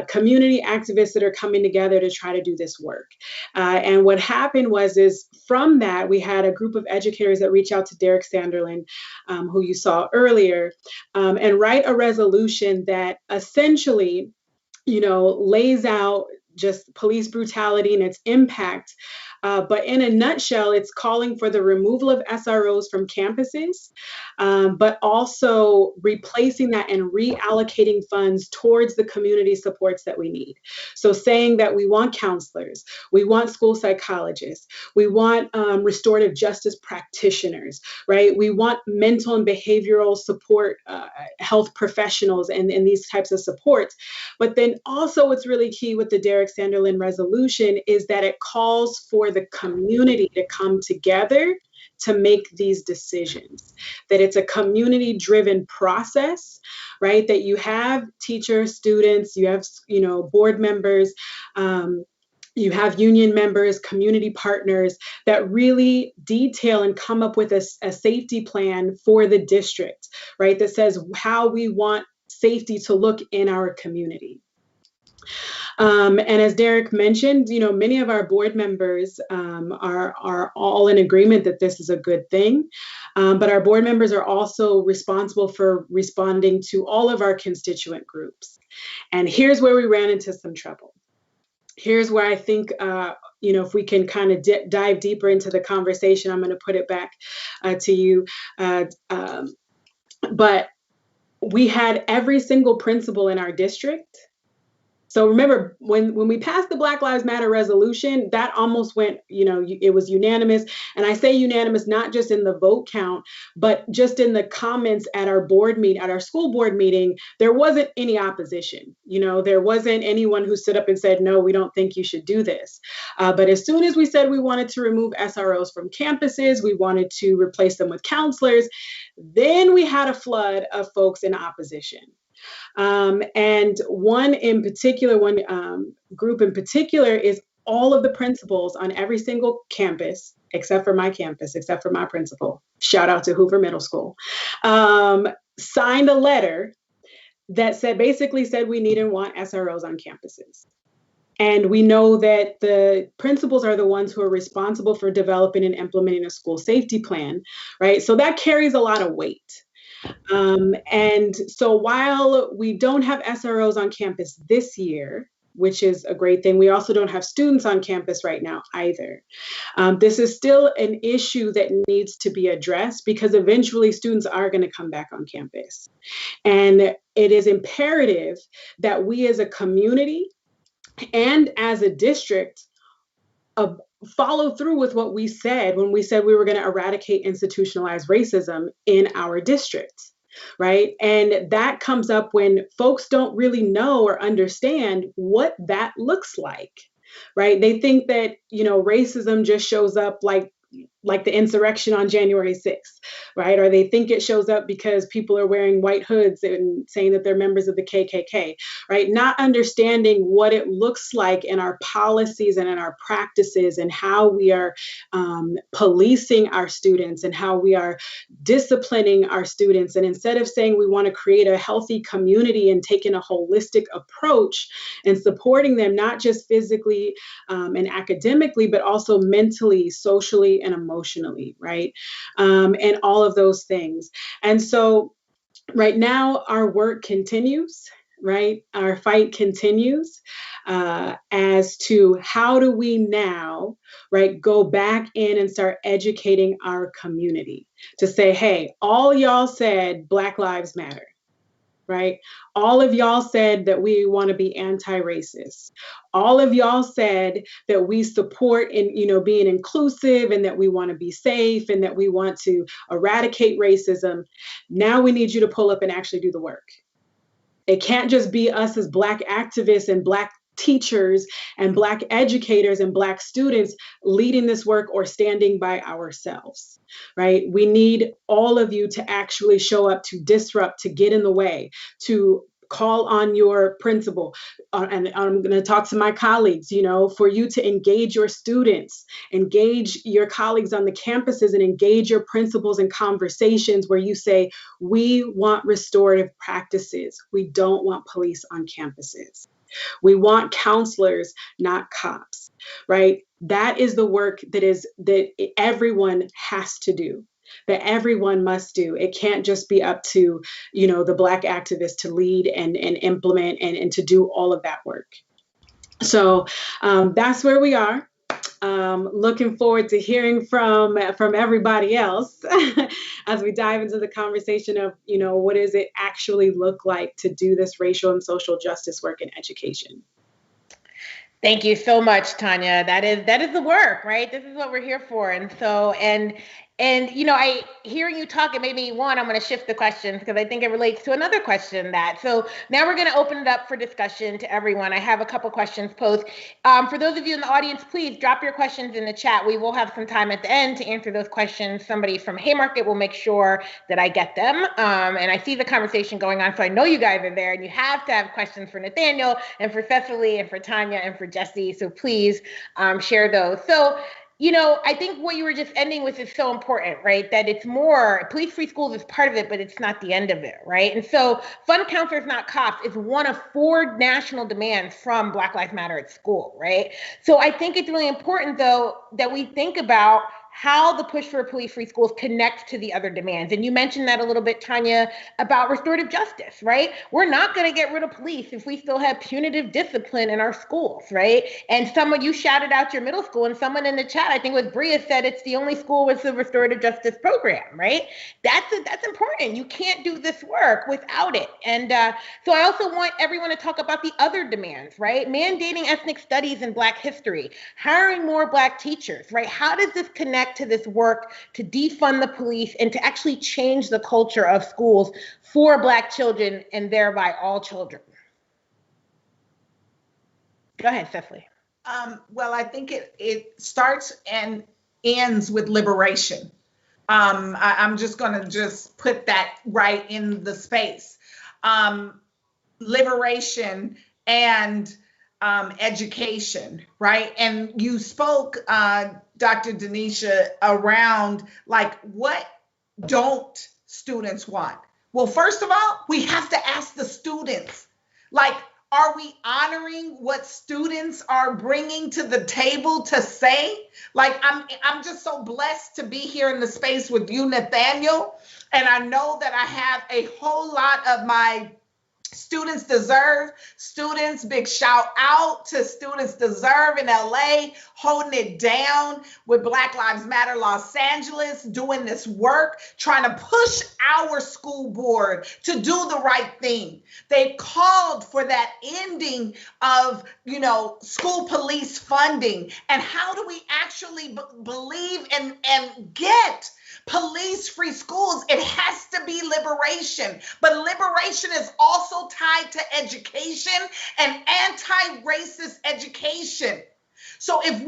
community activists that are coming together to try to do this work. And what happened is from that, we had a group of educators that reached out to Derrick Sanderlin, who you saw earlier, and write a resolution that essentially, lays out just police brutality and its impact. But in a nutshell, it's calling for the removal of SROs from campuses, but also replacing that and reallocating funds towards the community supports that we need. So saying that we want counselors, we want school psychologists, we want restorative justice practitioners, right? We want mental and behavioral support, health professionals, and these types of supports. But then also what's really key with the Derrick Sanderlin resolution is that it calls for the community to come together to make these decisions, that it's a community-driven process, right? That you have teachers, students, you have, board members, you have union members, community partners that really detail and come up with a safety plan for the district, right? That says how we want safety to look in our community. And as Derrick mentioned, many of our board members are all in agreement that this is a good thing. But our board members are also responsible for responding to all of our constituent groups. And here's where we ran into some trouble. Here's where I think, if we can kind of dive deeper into the conversation, I'm going to put it back to you. But we had every single principal in our district. So remember, when we passed the Black Lives Matter resolution, that almost went, it was unanimous. And I say unanimous, not just in the vote count, but just in the comments at our school board meeting, there wasn't any opposition. There wasn't anyone who stood up and said, no, we don't think you should do this. But as soon as we said we wanted to remove SROs from campuses, we wanted to replace them with counselors, then we had a flood of folks in opposition. And one group in particular is all of the principals on every single campus, except for my campus, except for my principal, shout out to Hoover Middle School, signed a letter that basically said we need and want SROs on campuses. And we know that the principals are the ones who are responsible for developing and implementing a school safety plan, right? So that carries a lot of weight. And so while we don't have SROs on campus this year, which is a great thing, we also don't have students on campus right now either. This is still an issue that needs to be addressed because eventually students are going to come back on campus. And it is imperative that we as a community and as a district follow through with what we said when we said we were going to eradicate institutionalized racism in our district, right? And that comes up when folks don't really know or understand what that looks like, right? They think that, racism just shows up like the insurrection on January 6th, right? Or they think it shows up because people are wearing white hoods and saying that they're members of the KKK, right? Not understanding what it looks like in our policies and in our practices and how we are policing our students and how we are disciplining our students. And instead of saying we want to create a healthy community and taking a holistic approach and supporting them, not just physically and academically, but also mentally, socially, and emotionally, right? And all of those things. And so right now our work continues, right? Our fight continues as to how do we now, right, go back in and start educating our community to say, hey, all y'all said Black Lives Matter. Right? All of y'all said that we want to be anti-racist. All of y'all said that we support being inclusive and that we want to be safe and that we want to eradicate racism. Now we need you to pull up and actually do the work. It can't just be us as Black activists and Black teachers and Black educators and Black students leading this work or standing by ourselves, right? We need all of you to actually show up, to disrupt, to get in the way, to call on your principal, and I'm going to talk to my colleagues, for you to engage your students, engage your colleagues on the campuses, and engage your principals in conversations where you say, we want restorative practices. We don't want police on campuses. We want counselors, not cops, right? That is the work that everyone has to do, that everyone must do. It can't just be up to, the Black activists to lead and implement and to do all of that work. So that's where we are. Looking forward to hearing from everybody else as we dive into the conversation of, what does it actually look like to do this racial and social justice work in education? Thank you so much, Taunya. That is the work, right? This is what we're here for. And so, and I hearing you talk, it made me I'm going to shift the questions because I think it relates to another question so now we're going to open it up for discussion to everyone. I have a couple questions posed. For those of you in the audience, please drop your questions in the chat. We will have some time at the end to answer those questions. Somebody from Haymarket will make sure that I get them. And I see the conversation going on, so I know you guys are there, and you have to have questions for Nathaniel and for Cecily and for Taunya and for Jesse. So please share those. So, I think what you were just ending with is so important, right? That it's more, police-free schools is part of it, but it's not the end of it, right? And so fund counselors, not cops is one of 4 national demands from Black Lives Matter at school, right? So I think it's really important, though, that we think about how the push for police-free schools connects to the other demands. And you mentioned that a little bit, Taunya, about restorative justice, right? We're not going to get rid of police if we still have punitive discipline in our schools, right? And you shouted out your middle school, and someone in the chat, I think it was Bria, said it's the only school with the restorative justice program, right? That's important. You can't do this work without it. And so I also want everyone to talk about the other demands, right? Mandating ethnic studies and Black history, hiring more Black teachers, right? How does this connect to this work to defund the police and to actually change the culture of schools for Black children and thereby all children? Go ahead, Cecily. Well, I think it starts and ends with liberation. I'm just going to put that right in the space. Liberation and education, right? And you spoke, Dr. Denisha, around what don't students want? Well, first of all, we have to ask the students, are we honoring what students are bringing to the table to say? I'm just so blessed to be here in the space with you, Nathaniel. And I know that I have a whole lot of my Students Deserve students. Big shout out to Students Deserve in LA, holding it down with Black Lives Matter Los Angeles, doing this work, trying to push our school board to do the right thing. They called for that ending of, school police funding. And how do we actually believe and get police-free schools? It has to be liberation, but liberation is also tied to education and anti-racist education. So if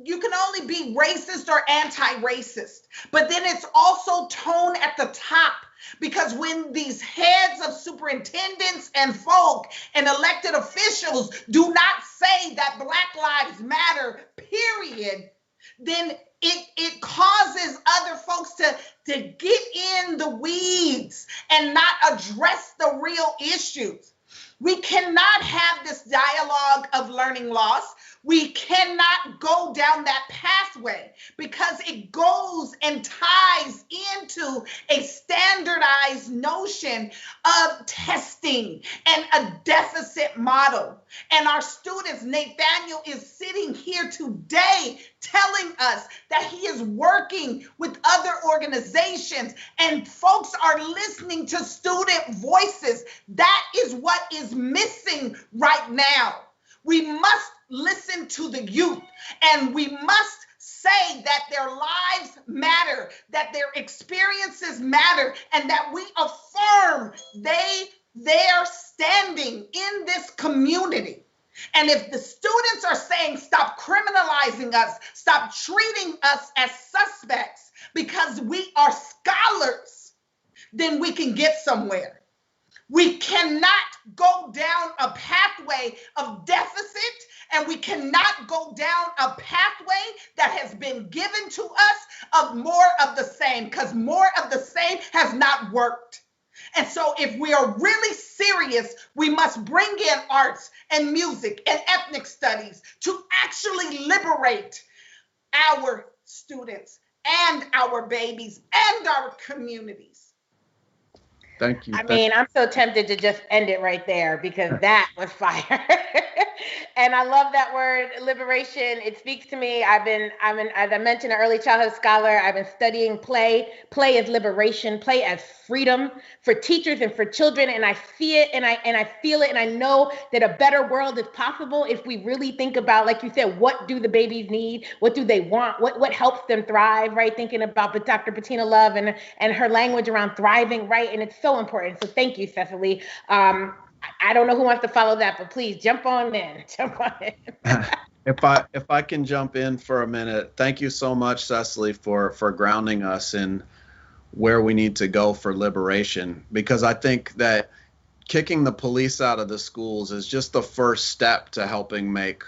you can only be racist or anti-racist, but then it's also tone at the top. Because when these heads of superintendents and folk and elected officials do not say that Black Lives Matter, period, then it causes other folks to get in the weeds and not address the real issues. We cannot have this dialogue of learning loss. We cannot go down that pathway because it goes and ties into a standardized notion of testing and a deficit model. And our students, Nathaniel is sitting here today telling us that he is working with other organizations and folks are listening to student voices. That is what is missing right now. We must listen to the youth, and we must say that their lives matter, that their experiences matter, and that we affirm their standing in this community. And if the students are saying, stop criminalizing us, stop treating us as suspects because we are scholars, then we can get somewhere. We cannot go down a pathway of deficit, and we cannot go down a pathway that has been given to us of more of the same, because more of the same has not worked. And so if we are really serious, we must bring in arts and music and ethnic studies to actually liberate our students and our babies and our communities. Thank you. I mean, I'm so tempted to just end it right there because that was fire. And I love that word, liberation. It speaks to me. As I mentioned, an early childhood scholar. I've been studying play. Play as liberation, play as freedom for teachers and for children. And I see it and I feel it. And I know that a better world is possible if we really think about, like you said, what do the babies need? What do they want? What helps them thrive, right? Thinking about Dr. Bettina Love and her language around thriving, right? And it's so important. So thank you, Cecily. I don't know who wants to follow that, but please jump on in. If I can jump in for a minute, thank you so much, Cecily, for grounding us in where we need to go for liberation, because I think that kicking the police out of the schools is just the first step to helping make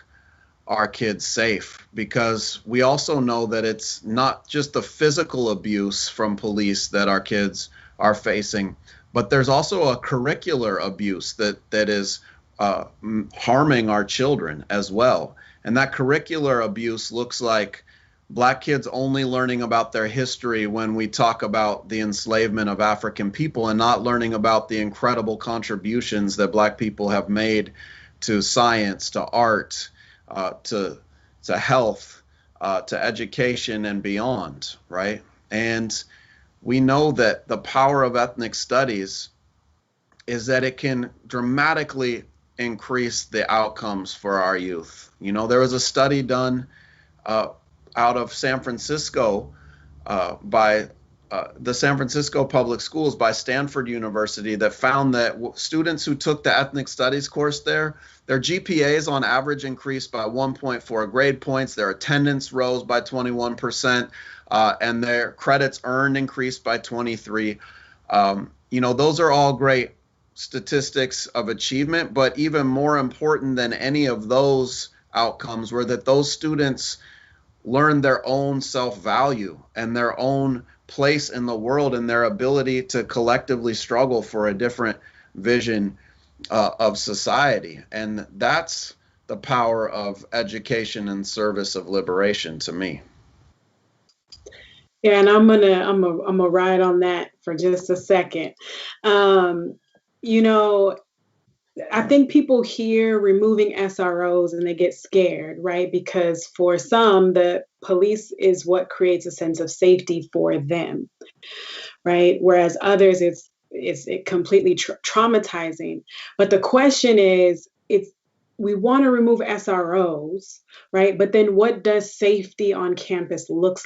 our kids safe, because we also know that it's not just the physical abuse from police that our kids are facing, but there's also a curricular abuse that is harming our children as well. And that curricular abuse looks like Black kids only learning about their history when we talk about the enslavement of African people, and not learning about the incredible contributions that Black people have made to science, to art, to health, to education and beyond, right? And we know that the power of ethnic studies is that it can dramatically increase the outcomes for our youth. You know, there was a study done out of San Francisco by the San Francisco Public Schools by Stanford University that found that students who took the ethnic studies course there, their GPAs on average increased by 1.4 grade points, their attendance rose by 21%, and their credits earned increased by 23. You know, those are all great statistics of achievement, but even more important than any of those outcomes were that those students learned their own self-value and their own place in the world and their ability to collectively struggle for a different vision of society. And that's the power of education and service of liberation to me. Yeah, and I'm gonna ride on that for just a second. You know, I think people hear removing SROs and they get scared, right? Because for some, the police is what creates a sense of safety for them, right? Whereas others, it's completely traumatizing. But the question is, we want to remove SROs, right? But then what does safety on campus look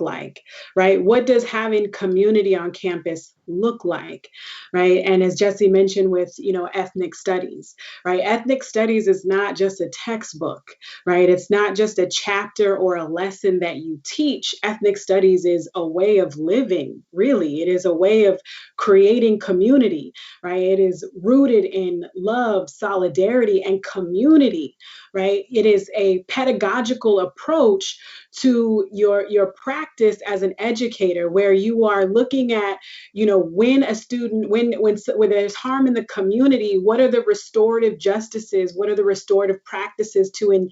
like, right? What does having community on campus look like, right? And as Jesse mentioned with, ethnic studies, right? Ethnic studies is not just a textbook, right? It's not just a chapter or a lesson that you teach. Ethnic studies is a way of living, really. It is a way of creating community, right? It is rooted in love, solidarity, and community, right? It is a pedagogical approach to your practice as an educator, where you are looking at, when a student, when there's harm in the community, what are the restorative justices? What are the restorative practices to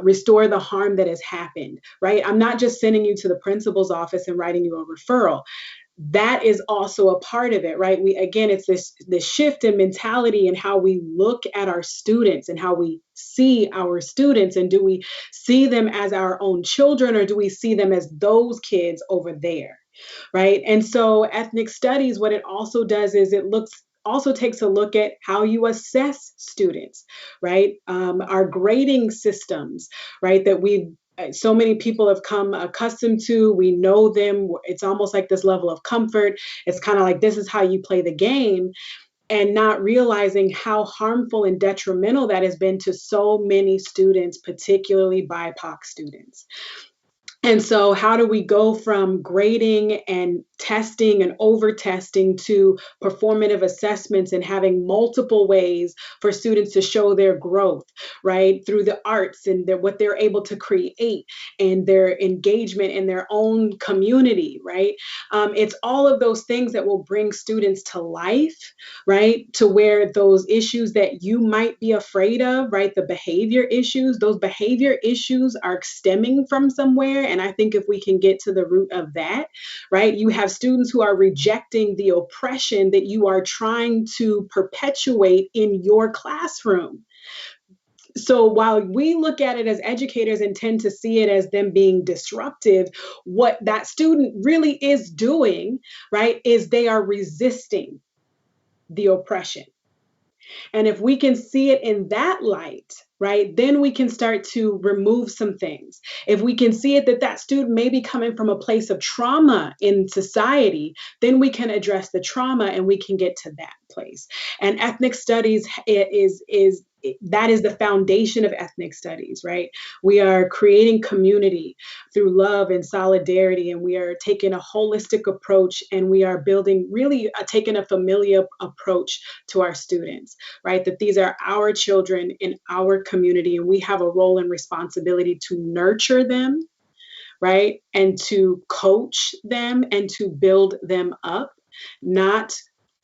restore the harm that has happened, right? I'm not just sending you to the principal's office and writing you a referral. That is also a part of it, right? It's this shift in mentality and how we look at our students and how we see our students. And do we see them as our own children, or do we see them as those kids over there, right? And so ethnic studies, what it also does is also takes a look at how you assess students, right? Our grading systems, right? That so many people have come accustomed to, we know them. It's almost like this level of comfort. It's kind of like, this is how you play the game, and not realizing how harmful and detrimental that has been to so many students, particularly BIPOC students. And so how do we go from grading and testing and over testing to performative assessments and having multiple ways for students to show their growth, right? Through the arts and what they're able to create and their engagement in their own community, right? It's all of those things that will bring students to life, right? To where those issues that you might be afraid of, right? The behavior issues, those behavior issues are stemming from somewhere. And I think if we can get to the root of that, right? You have students who are rejecting the oppression that you are trying to perpetuate in your classroom. So while we look at it as educators and tend to see it as them being disruptive, what that student really is doing, right, is they are resisting the oppression. And if we can see it in that light, right, then we can start to remove some things. If we can see it that student may be coming from a place of trauma in society, then we can address the trauma and we can get to that place. And ethnic studies that is the foundation of ethnic studies, right? We are creating community through love and solidarity, and we are taking a holistic approach, and we are building taking a familiar approach to our students, right? That these are our children in our community, and we have a role and responsibility to nurture them, right? And to coach them and to build them up, not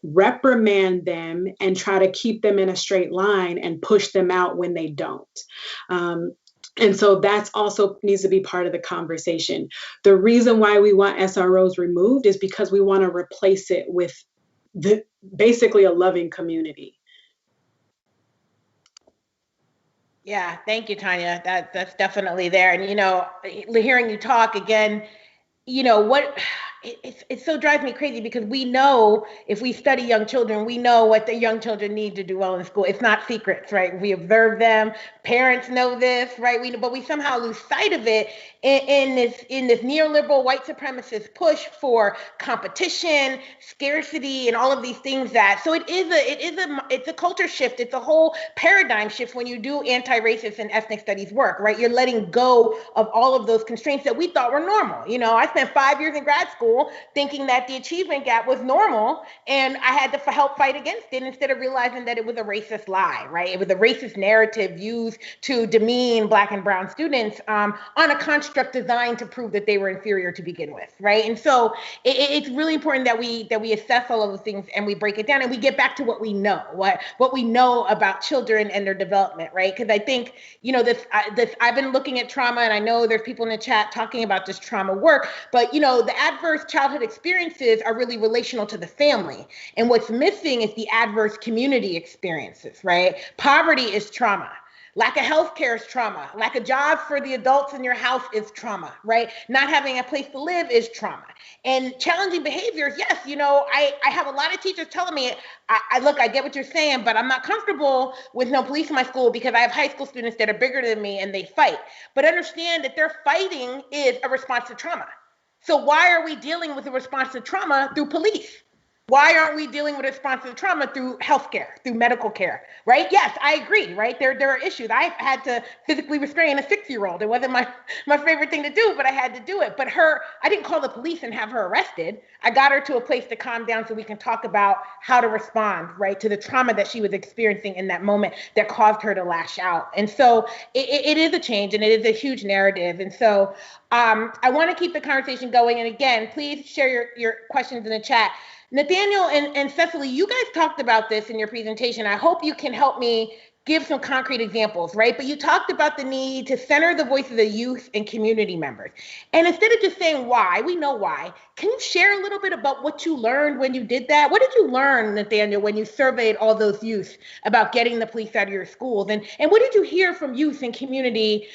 reprimand them and try to keep them in a straight line and push them out when they don't. And so that's also needs to be part of the conversation. The reason why we want SROs removed is because we want to replace it with basically a loving community. Yeah, thank you, Taunya. That's definitely there. And hearing you talk again, what it so drives me crazy, because we know, if we study young children, we know what the young children need to do well in school. It's not secrets, right? We observe them. Parents know this, right? But we somehow lose sight of it in this neoliberal white supremacist push for competition, scarcity, and all of these things. So it's a culture shift. It's a whole paradigm shift when you do anti-racist and ethnic studies work, right? You're letting go of all of those constraints that we thought were normal. I spent 5 years in grad school thinking that the achievement gap was normal, and I had to help fight against it, instead of realizing that it was a racist lie, right? It was a racist narrative used to demean Black and brown students on a construct designed to prove that they were inferior to begin with, right? And so it's really important that we assess all of those things, and we break it down, and we get back to what we know, what we know about children and their development, right? Because I think I've been looking at trauma, and I know there's people in the chat talking about this trauma work, but the adverse childhood experiences are really relational to the family. And what's missing is the adverse community experiences, right? Poverty is trauma. Lack of healthcare is trauma. Lack of jobs for the adults in your house is trauma, right? Not having a place to live is trauma. And challenging behaviors, yes, I have a lot of teachers telling me, I get what you're saying, but I'm not comfortable with no police in my school because I have high school students that are bigger than me and they fight. But understand that their fighting is a response to trauma. So why are we dealing with a response to trauma through police? Why aren't we dealing with a response to trauma through healthcare, through medical care, right? Yes, I agree, right? There are issues. I had to physically restrain a 6-year-old. It wasn't my favorite thing to do, but I had to do it. But I didn't call the police and have her arrested. I got her to a place to calm down so we can talk about how to respond, right, to the trauma that she was experiencing in that moment that caused her to lash out. And so it is a change, and it is a huge narrative. And so I want to keep the conversation going. And again, please share your questions in the chat. Nathaniel and Cecily, you guys talked about this in your presentation. I hope you can help me give some concrete examples, right? But you talked about the need to center the voices of youth and community members. And instead of just saying why, we know why, can you share a little bit about what you learned when you did that? What did you learn, Nathaniel, when you surveyed all those youth about getting the police out of your schools? And what did you hear from youth and community,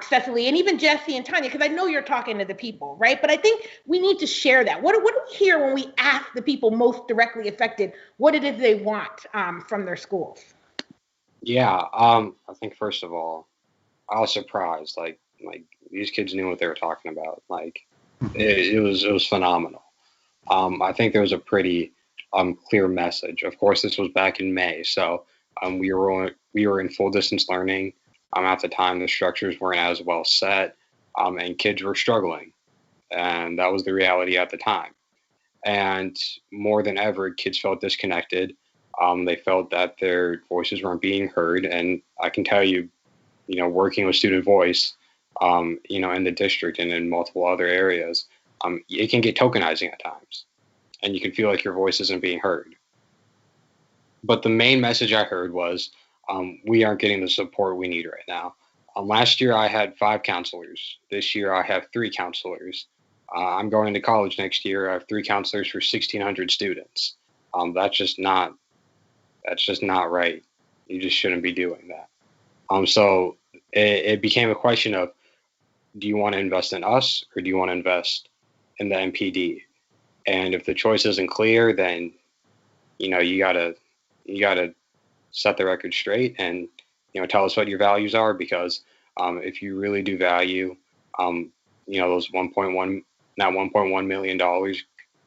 Cecily, and even Jesse and Taunya? Because I know you're talking to the people, right? But I think we need to share that. What do we hear when we ask the people most directly affected what it is they want from their schools? Yeah, I think first of all, I was surprised. Like these kids knew what they were talking about. Like it was phenomenal. I think there was a pretty clear message. Of course, this was back in May, so we were in full distance learning. At the time, the structures weren't as well set. and kids were struggling. And that was the reality at the time. And more than ever, kids felt disconnected. They felt that their voices weren't being heard. And I can tell you, working with Student Voice, in the district and in multiple other areas, it can get tokenizing at times. And you can feel like your voice isn't being heard. But the main message I heard was, we aren't getting the support we need right now. Last year, I had 5 counselors. This year, I have 3 counselors. I'm going to college next year. I have 3 counselors for 1,600 students. That's just not right. You just shouldn't be doing that. So it became a question of, do you want to invest in us or do you want to invest in the MPD? And if the choice isn't clear, then you gotta set the record straight and tell us what your values are, because if you really do value those $1.1 million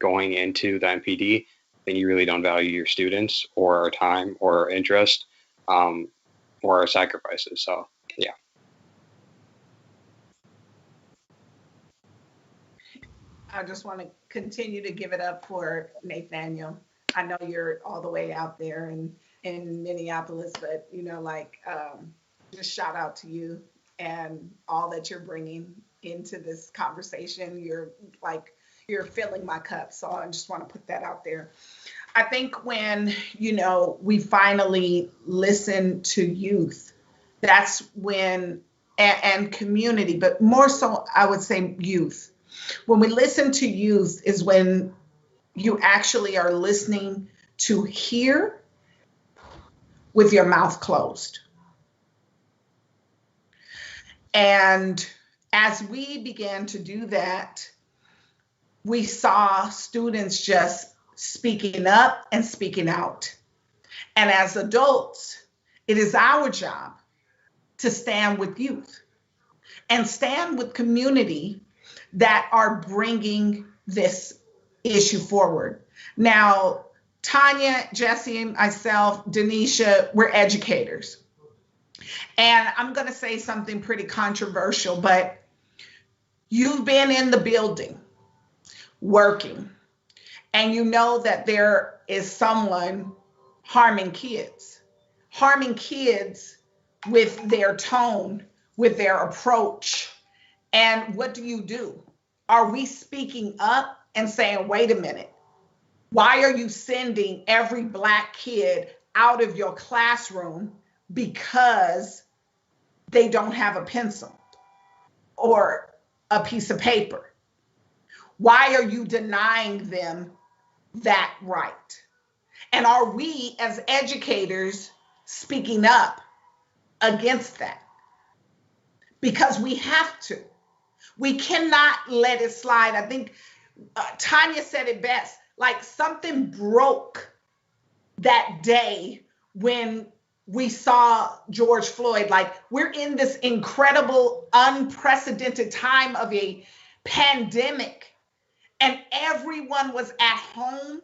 going into the MPD, then you really don't value your students or our time or our interest or our sacrifices. So yeah. I just want to continue to give it up for Nathaniel. I know you're all the way out there in Minneapolis, but just shout out to you and all that you're bringing into this conversation. You're filling my cup, so I just want to put that out there. I think when we finally listen to youth, that's when and community, but more so I would say youth. When we listen to youth is when you actually are listening to hear with your mouth closed. And as we began to do that, we saw students just speaking up and speaking out. And as adults, it is our job to stand with youth and stand with community that are bringing this issue forward. Now, Taunya, Jesse, myself, Denisha, we're educators. And I'm going to say something pretty controversial, but you've been in the building working, and you know that there is someone harming kids with their tone, with their approach. And what do? Are we speaking up and saying, wait a minute, why are you sending every Black kid out of your classroom because they don't have a pencil or a piece of paper? Why are you denying them that right? And are we as educators speaking up against that? Because we have to. We cannot let it slide. I think Taunya said it best, like something broke that day when we saw George Floyd. Like, we're in this incredible, unprecedented time of a pandemic, and everyone was at home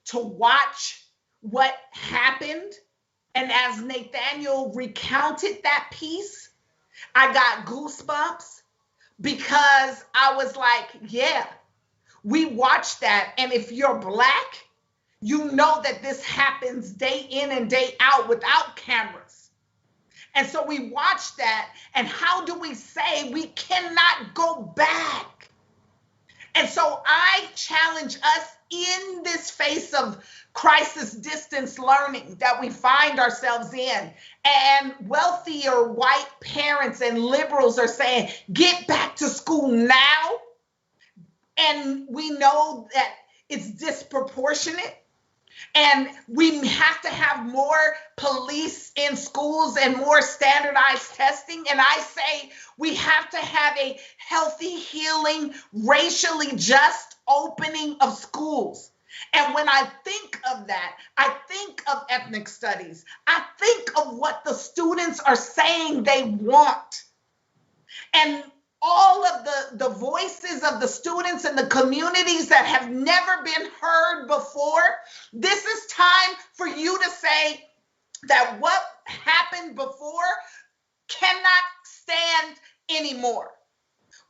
to watch what happened. And as Nathaniel recounted that piece, I got goosebumps, because I was like, yeah, we watched that. And if you're Black, you know that this happens day in and day out without cameras. And so we watched that. And how do we say we cannot go back? And so I challenge us in this face of crisis distance learning that we find ourselves in. And wealthier white parents and liberals are saying, get back to school now. And we know that it's disproportionate. And we have to have more police in schools and more standardized testing. And I say we have to have a healthy, healing, racially just opening of schools. And when I think of that, I think of ethnic studies. I think of what the students are saying they want. And all of the voices of the students and the communities that have never been heard before, this is time for you to say that what happened before cannot stand anymore.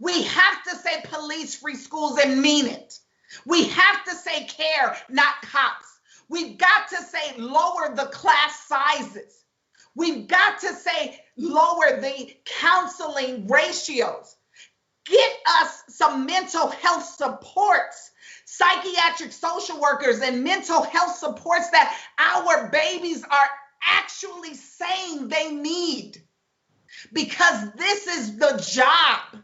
We have to say police-free schools and mean it. We have to say care, not cops. We've got to say lower the class sizes. We've got to say lower the counseling ratios. Get us some mental health supports, psychiatric social workers and mental health supports that our babies are actually saying they need, because this is the job.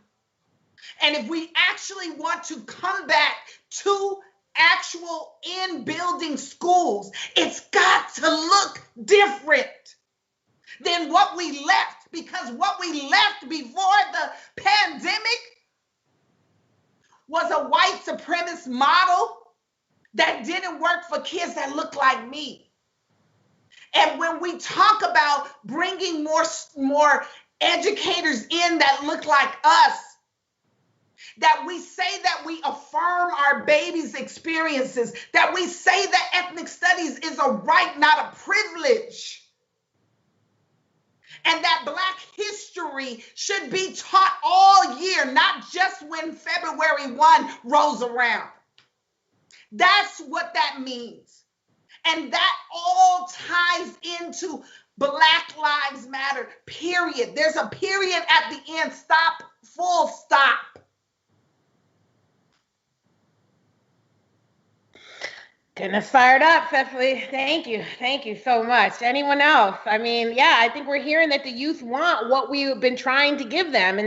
And if we actually want to come back to actual in-building schools, it's got to look different than what we left, because what we left before the pandemic was a white supremacist model that didn't work for kids that look like me. And when we talk about bringing more educators in that look like us, that we say that we affirm our babies' experiences, that we say that ethnic studies is a right, not a privilege, and that Black history should be taught all year, not just when February 1 rolls around. That's what that means. And that all ties into Black Lives Matter, period. There's a period at the end, stop, full stop. Getting us fired up, Cecily. Thank you. Thank you so much. Anyone else? I mean, yeah, I think we're hearing that the youth want what we've been trying to give them,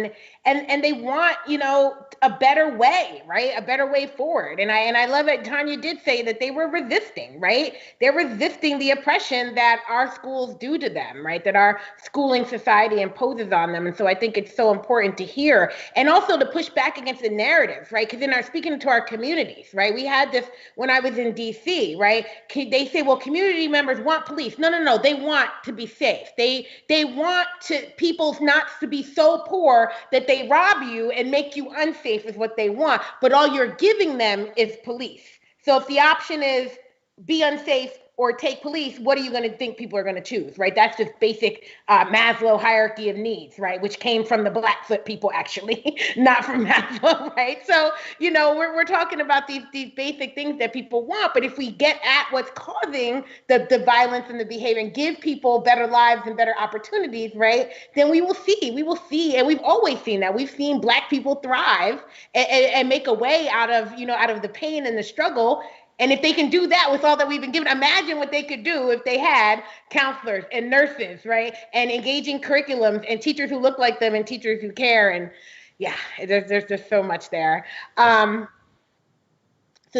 and they want, you know, a better way, right? A better way forward. And I love it. Taunya did say that they were resisting, right? They're resisting the oppression that our schools do to them, right? That our schooling society imposes on them. And so I think it's so important to hear, and also to push back against the narratives, right? Because in our speaking to our communities, right? We had this when I was in DC, right? They say, well, community members want police. No. They want to be safe. They want people not to be so poor that they rob you and make you unsafe is what they want, but all you're giving them is police. So if the option is be unsafe or take police, what are you going to think people are going to choose, right? That's just basic Maslow hierarchy of needs, right? Which came from the Blackfoot people, actually, not from Maslow, right? So, you know, we're talking about these basic things that people want, but if we get at what's causing the violence and the behavior and give people better lives and better opportunities, right, then we will see, and we've always seen that. We've seen Black people thrive and make a way out of the pain and the struggle. And if they can do that with all that we've been given, imagine what they could do if they had counselors and nurses, right? And engaging curriculums and teachers who look like them and teachers who care. And yeah, there's just so much there. So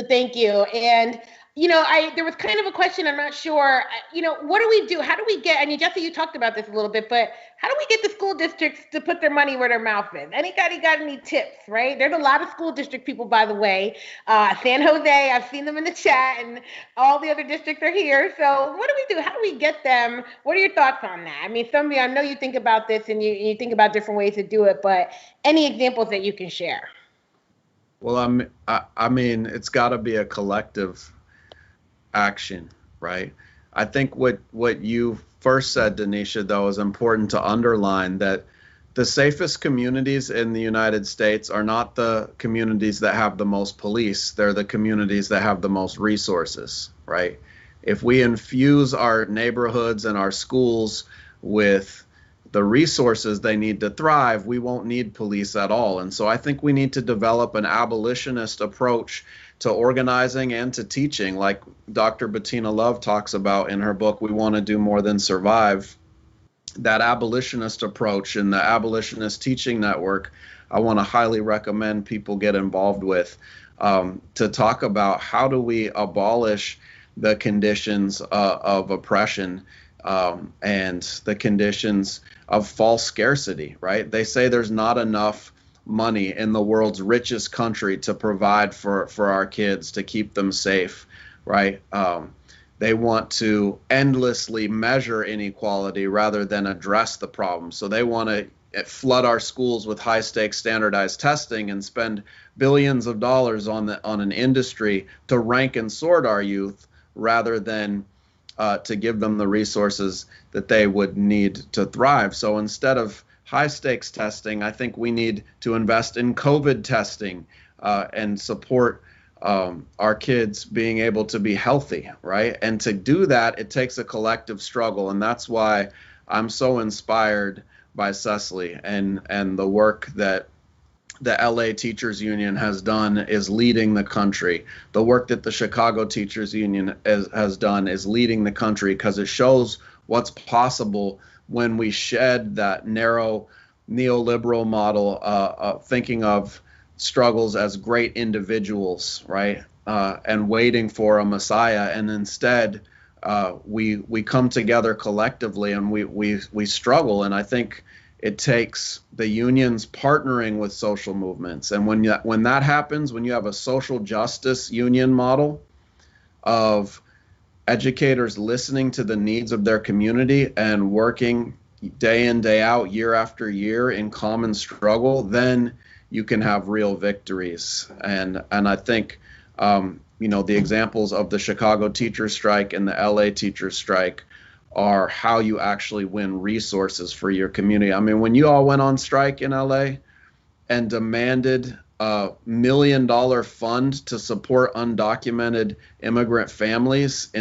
thank you. And, you know, there was kind of a question, I'm not sure, you know, what do we do? How do we get, I mean, Jesse, you talked about this a little bit, but how do we get the school districts to put their money where their mouth is? Anybody got any tips, right? There's a lot of school district people, by the way. San Jose, I've seen them in the chat, and all the other districts are here. So what do we do? How do we get them? What are your thoughts on that? I mean, some of you, I know you think about this and you think about different ways to do it, but any examples that you can share? Well, I mean, it's got to be a collective action, right? I think what you first said, Denisha, though, is important to underline, that the safest communities in the United States are not the communities that have the most police. They're the communities that have the most resources, right? If we infuse our neighborhoods and our schools with the resources they need to thrive, we won't need police at all. And so I think we need to develop an abolitionist approach to organizing and to teaching, like Dr. Bettina Love talks about in her book, We Want to Do More Than Survive. That abolitionist approach and the abolitionist teaching network, I want to highly recommend people get involved with, to talk about how do we abolish the conditions of oppression and the conditions of false scarcity, right? They say there's not enough money in the world's richest country to provide for our kids, to keep them safe, right? They want to endlessly measure inequality rather than address the problem. So they want to flood our schools with high-stakes standardized testing and spend billions of dollars on an industry to rank and sort our youth rather than to give them the resources that they would need to thrive. So instead of high stakes testing. I think we need to invest in COVID testing and support our kids being able to be healthy, right? And to do that, it takes a collective struggle. And that's why I'm so inspired by Cecily and the work that the LA Teachers Union has done is leading the country. The work that the Chicago Teachers Union has done is leading the country, because it shows what's possible when we shed that narrow neoliberal model, thinking of struggles as great individuals, right? And waiting for a messiah. And instead, we come together collectively and we struggle. And I think it takes the unions partnering with social movements. And when that happens, when you have a social justice union model of educators listening to the needs of their community and working day in, day out, year after year in common struggle, then you can have real victories. And I think, the examples of the Chicago teachers strike and the LA teachers strike are how you actually win resources for your community. I mean, when you all went on strike in LA and demanded a $1 million fund to support undocumented immigrant families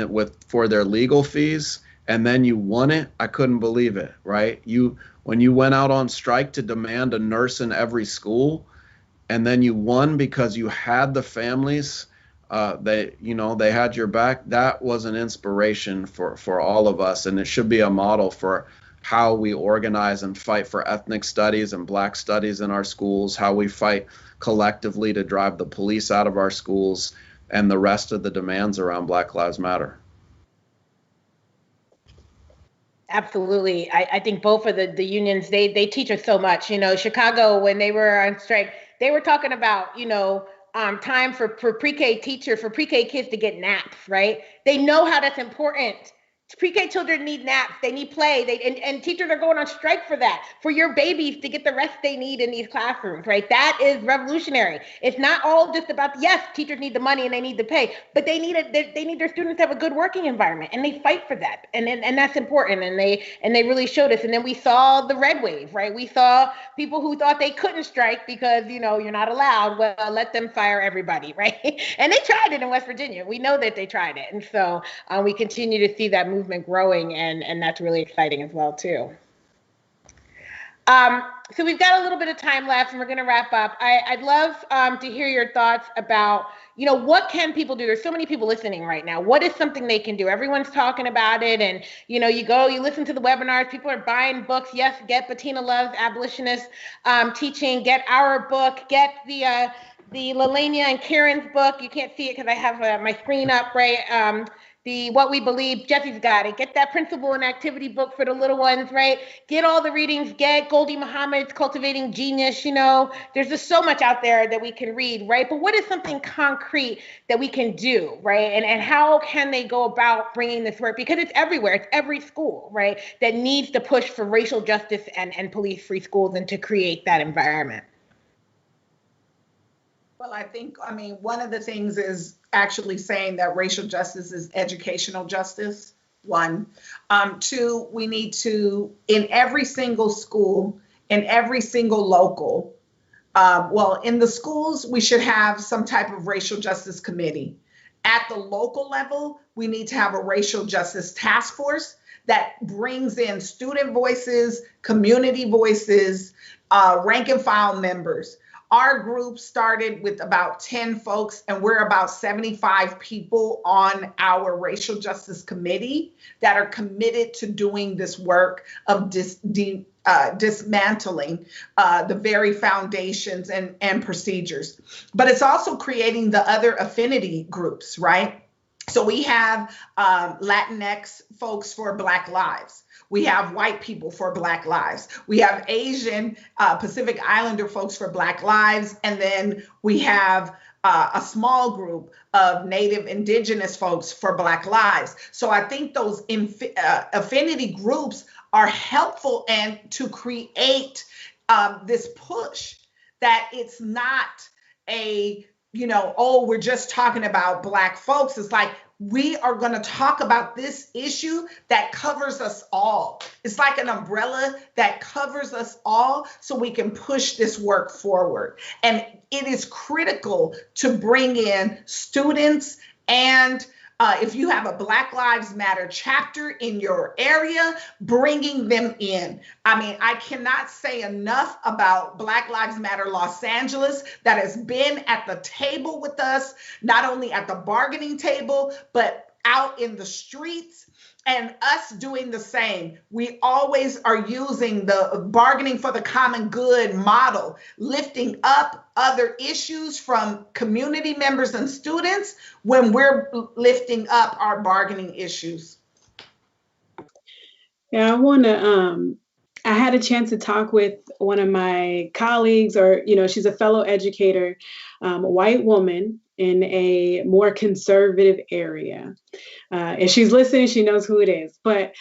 for their legal fees, and then you won it, I couldn't believe it, right? When you went out on strike to demand a nurse in every school, and then you won because you had the families, they had your back. That was an inspiration for all of us, and it should be a model for how we organize and fight for ethnic studies and Black studies in our schools, how we fight collectively to drive the police out of our schools, and the rest of the demands around Black Lives Matter. Absolutely. I think both of the unions, they teach us so much. Chicago, when they were on strike, they were talking about, time for pre-K teachers, for pre-K kids to get naps, right? They know how that's important. Pre-K children need naps, they need play, and teachers are going on strike for that, for your babies to get the rest they need in these classrooms, right? That is revolutionary. It's not all just about, yes, teachers need the money and they need the pay, but they need their students to have a good working environment, and they fight for that, and that's important, and they really showed us. And then we saw the red wave, right? We saw people who thought they couldn't strike because, you're not allowed. Well, let them fire everybody, right? And they tried it in West Virginia. We know that they tried it, and so we continue to see that movement growing, and that's really exciting as well too. So we've got a little bit of time left, and we're going to wrap up. I'd love to hear your thoughts about, what can people do? There's so many people listening right now. What is something they can do? Everyone's talking about it, and you listen to the webinars. People are buying books. Yes, get Bettina Love's Abolitionist Teaching. Get our book. Get the Lelania and Karen's book. You can't see it because I have my screen up, right? The What We Believe, Jesse's got it. Get that principle and activity book for the little ones, right? Get all the readings. Get Goldie Muhammad's Cultivating Genius. There's just so much out there that we can read, right? But what is something concrete that we can do, right? And how can they go about bringing this work? Because it's everywhere. It's every school, right, that needs to push for racial justice and police-free schools and to create that environment. Well, one of the things is actually saying that racial justice is educational justice, one. Two, we need to, in every single school, in every single local, in the schools, we should have some type of racial justice committee. At the local level, we need to have a racial justice task force that brings in student voices, community voices, rank and file members. Our group started with about 10 folks, and we're about 75 people on our racial justice committee that are committed to doing this work of dismantling the very foundations and procedures. But it's also creating the other affinity groups, right? So we have Latinx folks for Black Lives. We have white people for Black Lives. We have Asian Pacific Islander folks for Black Lives. And then we have a small group of Native Indigenous folks for Black Lives. So I think those affinity groups are helpful and to create this push that it's not we're just talking about Black folks. It's like we are going to talk about this issue that covers us all. It's like an umbrella that covers us all so we can push this work forward. And it is critical to bring in students and if you have a Black Lives Matter chapter in your area, bringing them in. I mean, I cannot say enough about Black Lives Matter Los Angeles that has been at the table with us, not only at the bargaining table, but out in the streets, and us doing the same. We always are using the bargaining for the common good model, lifting up other issues from community members and students when we're lifting up our bargaining issues. Yeah, I had a chance to talk with one of my colleagues, or, she's a fellow educator, a white woman in a more conservative area. If she's listening, she knows who it is. But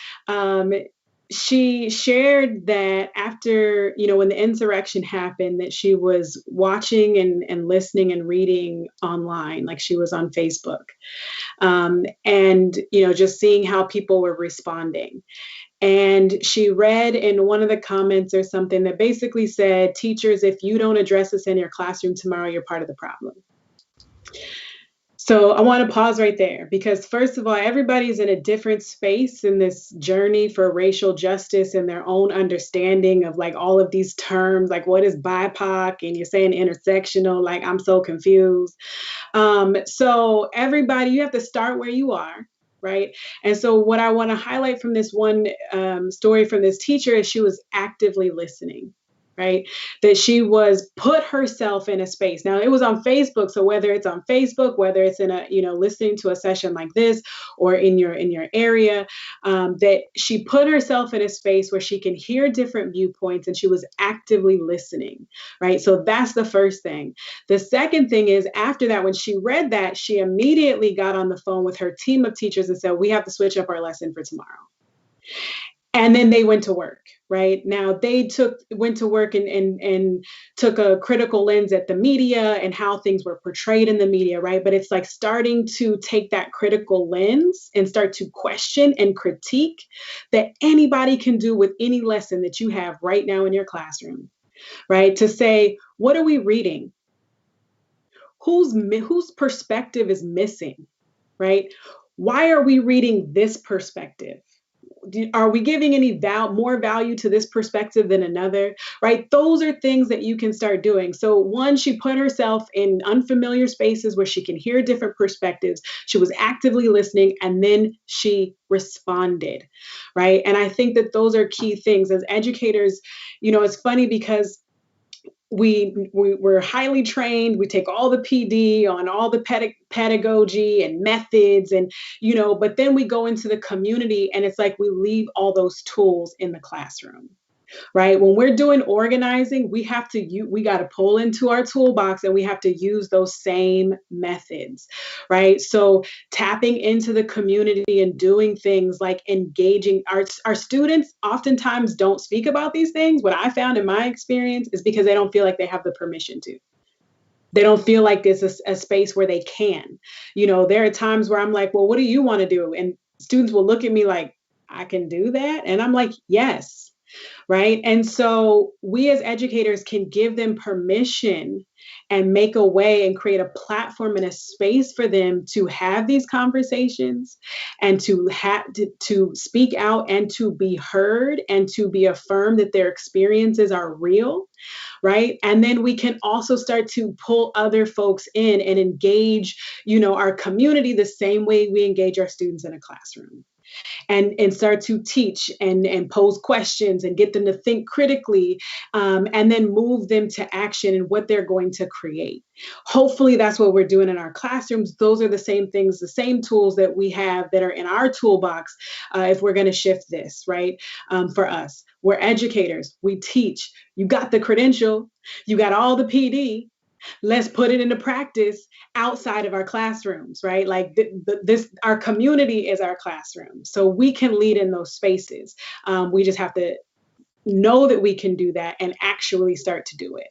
she shared that after, when the insurrection happened, that she was watching and listening and reading online, like she was on Facebook, and, just seeing how people were responding. And she read in one of the comments or something that basically said, teachers, if you don't address this in your classroom tomorrow, you're part of the problem. So I want to pause right there because, first of all, everybody's in a different space in this journey for racial justice and their own understanding of like all of these terms, like what is BIPOC, and you're saying intersectional, like I'm so confused. So everybody, you have to start where you are. Right. And so what I want to highlight from this one story from this teacher is she was actively listening. Right. That she was put herself in a space. Now, it was on Facebook. So whether it's on Facebook, whether it's in a, listening to a session like this or in your area, that she put herself in a space where she can hear different viewpoints and she was actively listening. Right. So that's the first thing. The second thing is after that, when she read that, she immediately got on the phone with her team of teachers and said, we have to switch up our lesson for tomorrow. And then they went to work, right? Now they went to work and took a critical lens at the media and how things were portrayed in the media, right? But it's like starting to take that critical lens and start to question and critique that anybody can do with any lesson that you have right now in your classroom, right? To say, what are we reading? Whose perspective is missing, right? Why are we reading this perspective? Are we giving any more value to this perspective than another, right? Those are things that you can start doing. So one, she put herself in unfamiliar spaces where she can hear different perspectives. She was actively listening, and then she responded, right? And I think that those are key things. As educators, it's funny because we're highly trained. We take all the PD on all the pedagogy and methods, and but then we go into the community and it's like we leave all those tools in the classroom. Right? When we're doing organizing, we got to pull into our toolbox and we have to use those same methods, right? So tapping into the community and doing things like engaging our students oftentimes don't speak about these things. What I found in my experience is because they don't feel like they have the permission to. They don't feel like this is a space where they can. There are times where I'm like, well, what do you want to do? And students will look at me like, I can do that. And I'm like, yes. Right. And so we as educators can give them permission and make a way and create a platform and a space for them to have these conversations and to speak out and to be heard and to be affirmed that their experiences are real. Right. And then we can also start to pull other folks in and engage, our community the same way we engage our students in a classroom. And start to teach and pose questions and get them to think critically, and then move them to action and what they're going to create. Hopefully that's what we're doing in our classrooms. Those are the same things, the same tools that we have that are in our toolbox if we're going to shift this, right? For us, we're educators, we teach. You got the credential, you got all the PD. Let's put it into practice outside of our classrooms, right? Like our community is our classroom. So we can lead in those spaces. We just have to know that we can do that and actually start to do it.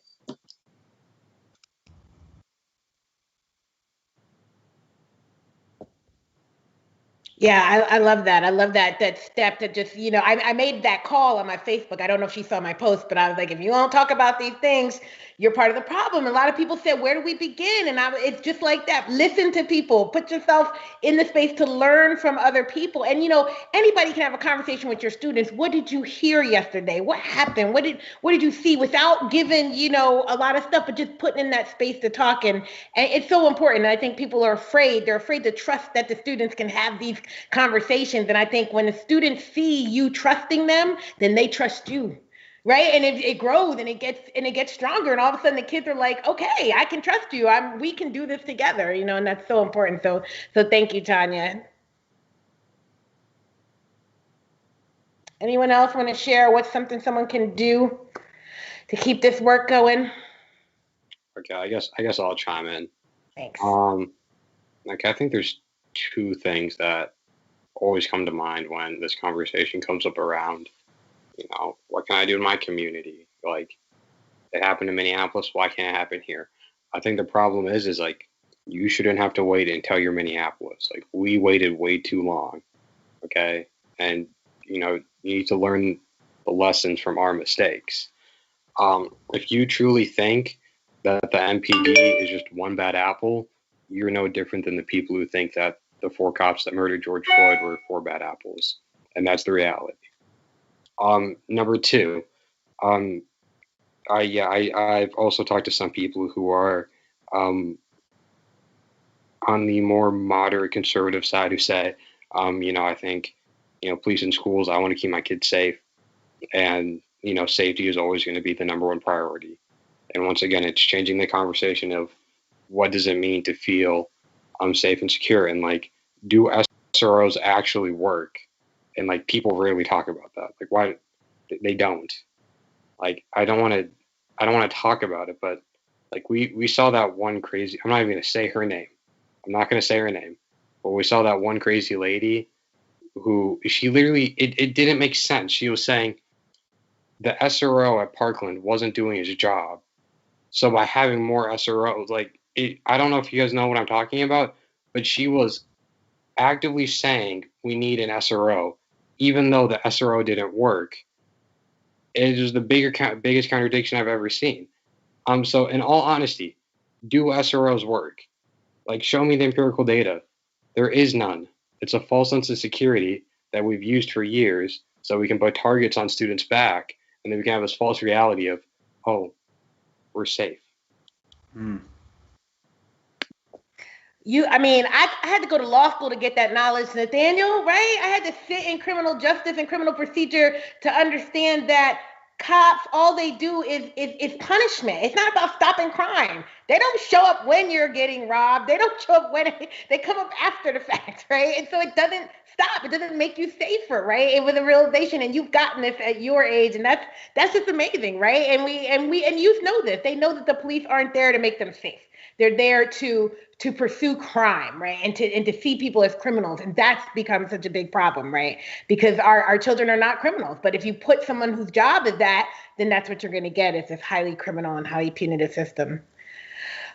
Yeah, I love that. I love that step to just, I made that call on my Facebook. I don't know if she saw my post, but I was like, if you don't talk about these things, you're part of the problem. A lot of people said, where do we begin? And it's just like that. Listen to people. Put yourself in the space to learn from other people. And anybody can have a conversation with your students. What did you hear yesterday? What happened? What did you see? Without giving, a lot of stuff, but just putting in that space to talk. And it's so important. And I think people are afraid. They're afraid to trust that the students can have these conversations. And I think when the students see you trusting them, then they trust you. Right. And it grows and it gets stronger. And all of a sudden the kids are like, okay, I can trust you. We can do this together, and that's so important. So thank you, Taunya. Anyone else want to share what's something someone can do to keep this work going? Okay, I guess I'll chime in. Thanks. I think there's two things that always come to mind when this conversation comes up around, what can I do in my community? Like, it happened in Minneapolis, why can't it happen here? I think the problem is like, you shouldn't have to wait until you're Minneapolis. Like, we waited way too long, okay? And, you need to learn the lessons from our mistakes. If you truly think that the MPD is just one bad apple, you're no different than the people who think that the 4 cops that murdered George Floyd were 4 bad apples. And that's the reality. Number two, I've also talked to some people who are on the more moderate conservative side who say, I think, police in schools, I want to keep my kids safe. And, safety is always going to be the number one priority. And once again, it's changing the conversation of what does it mean to feel safe and secure, and like, do SROs actually work? And like, people rarely talk about that. Like, why they don't? Like, I don't want to talk about it, but like, we saw that one crazy. I'm not even going to say her name. But we saw that one crazy lady who she literally it didn't make sense. She was saying the SRO at Parkland wasn't doing his job. So by having more SROs, like, I don't know if you guys know what I'm talking about, but she was actively saying we need an SRO, even though the SRO didn't work. It is the biggest contradiction I've ever seen. So in all honesty, do SROs work? Like, show me the empirical data. There is none. It's a false sense of security that we've used for years, so we can put targets on students' back, and then we can have this false reality of, oh, we're safe. I had to go to law school to get that knowledge, Nathaniel, right? I had to sit in criminal justice and criminal procedure to understand that cops, all they do is punishment. It's not about stopping crime. They don't show up when you're getting robbed. They don't show up when they come up after the fact, right? And so it doesn't stop. It doesn't make you safer, right? It was a realization, and you've gotten this at your age, and that's just amazing, right? And youth know this. They know that the police aren't there to make them safe. They're there to pursue crime, right? And to see people as criminals. And that's become such a big problem, right? Because our children are not criminals. But if you put someone whose job is that, then that's what you're going to get, is this highly criminal and highly punitive system.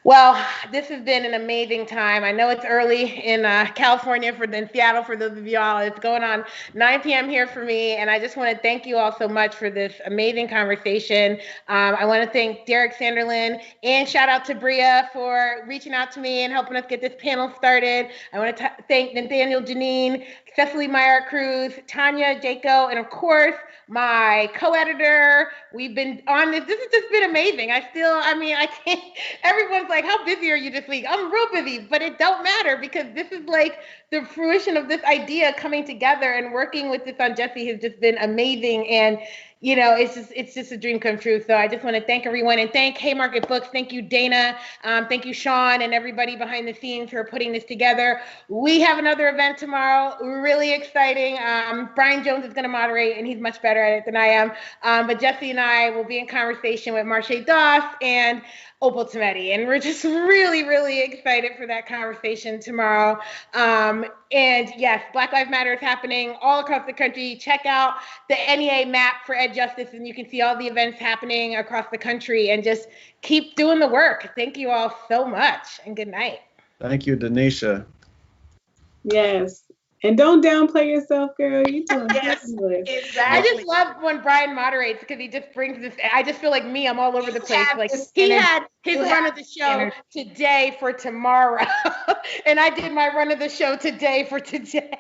Well, this has been an amazing time. I know it's early in California, in Seattle for those of y'all. It's going on 9 p.m. here for me, and I just want to thank you all so much for this amazing conversation. I want to thank Derrick Sanderlin, and shout out to Bria for reaching out to me and helping us get this panel started. I want to thank Nathaniel Genene, Cecily Myart-Cruz, Taunya Jaco, and of course, my co-editor. We've been on this. This has just been amazing. I can't, everyone's like, how busy are you this week? I'm real busy, but it don't matter, because this is like the fruition of this idea coming together, and working with this on Jesse has just been amazing. And it's just a dream come true. So I just want to thank everyone, and thank Haymarket Books. Thank you, Dana. Thank you, Sean, and everybody behind the scenes who are putting this together. We have another event tomorrow. Really exciting. Brian Jones is going to moderate, and he's much better at it than I am. But Jesse and I will be in conversation with Marche Doss and Opal Tometi, and we're just really, really excited for that conversation tomorrow. And yes, Black Lives Matter is happening all across the country. Check out the NEA map for Ed Justice, and you can see all the events happening across the country, and just keep doing the work. Thank you all so much, and good night. Thank you, Denisha. Yes. And don't downplay yourself, girl. You doing Yes, fabulous. exactly. I just love when Brian moderates because he just brings this. I just feel like me. I'm all over the place. have Like this he energy. had his You run have of the this show energy. today for tomorrow, and I did my run of the show today for today.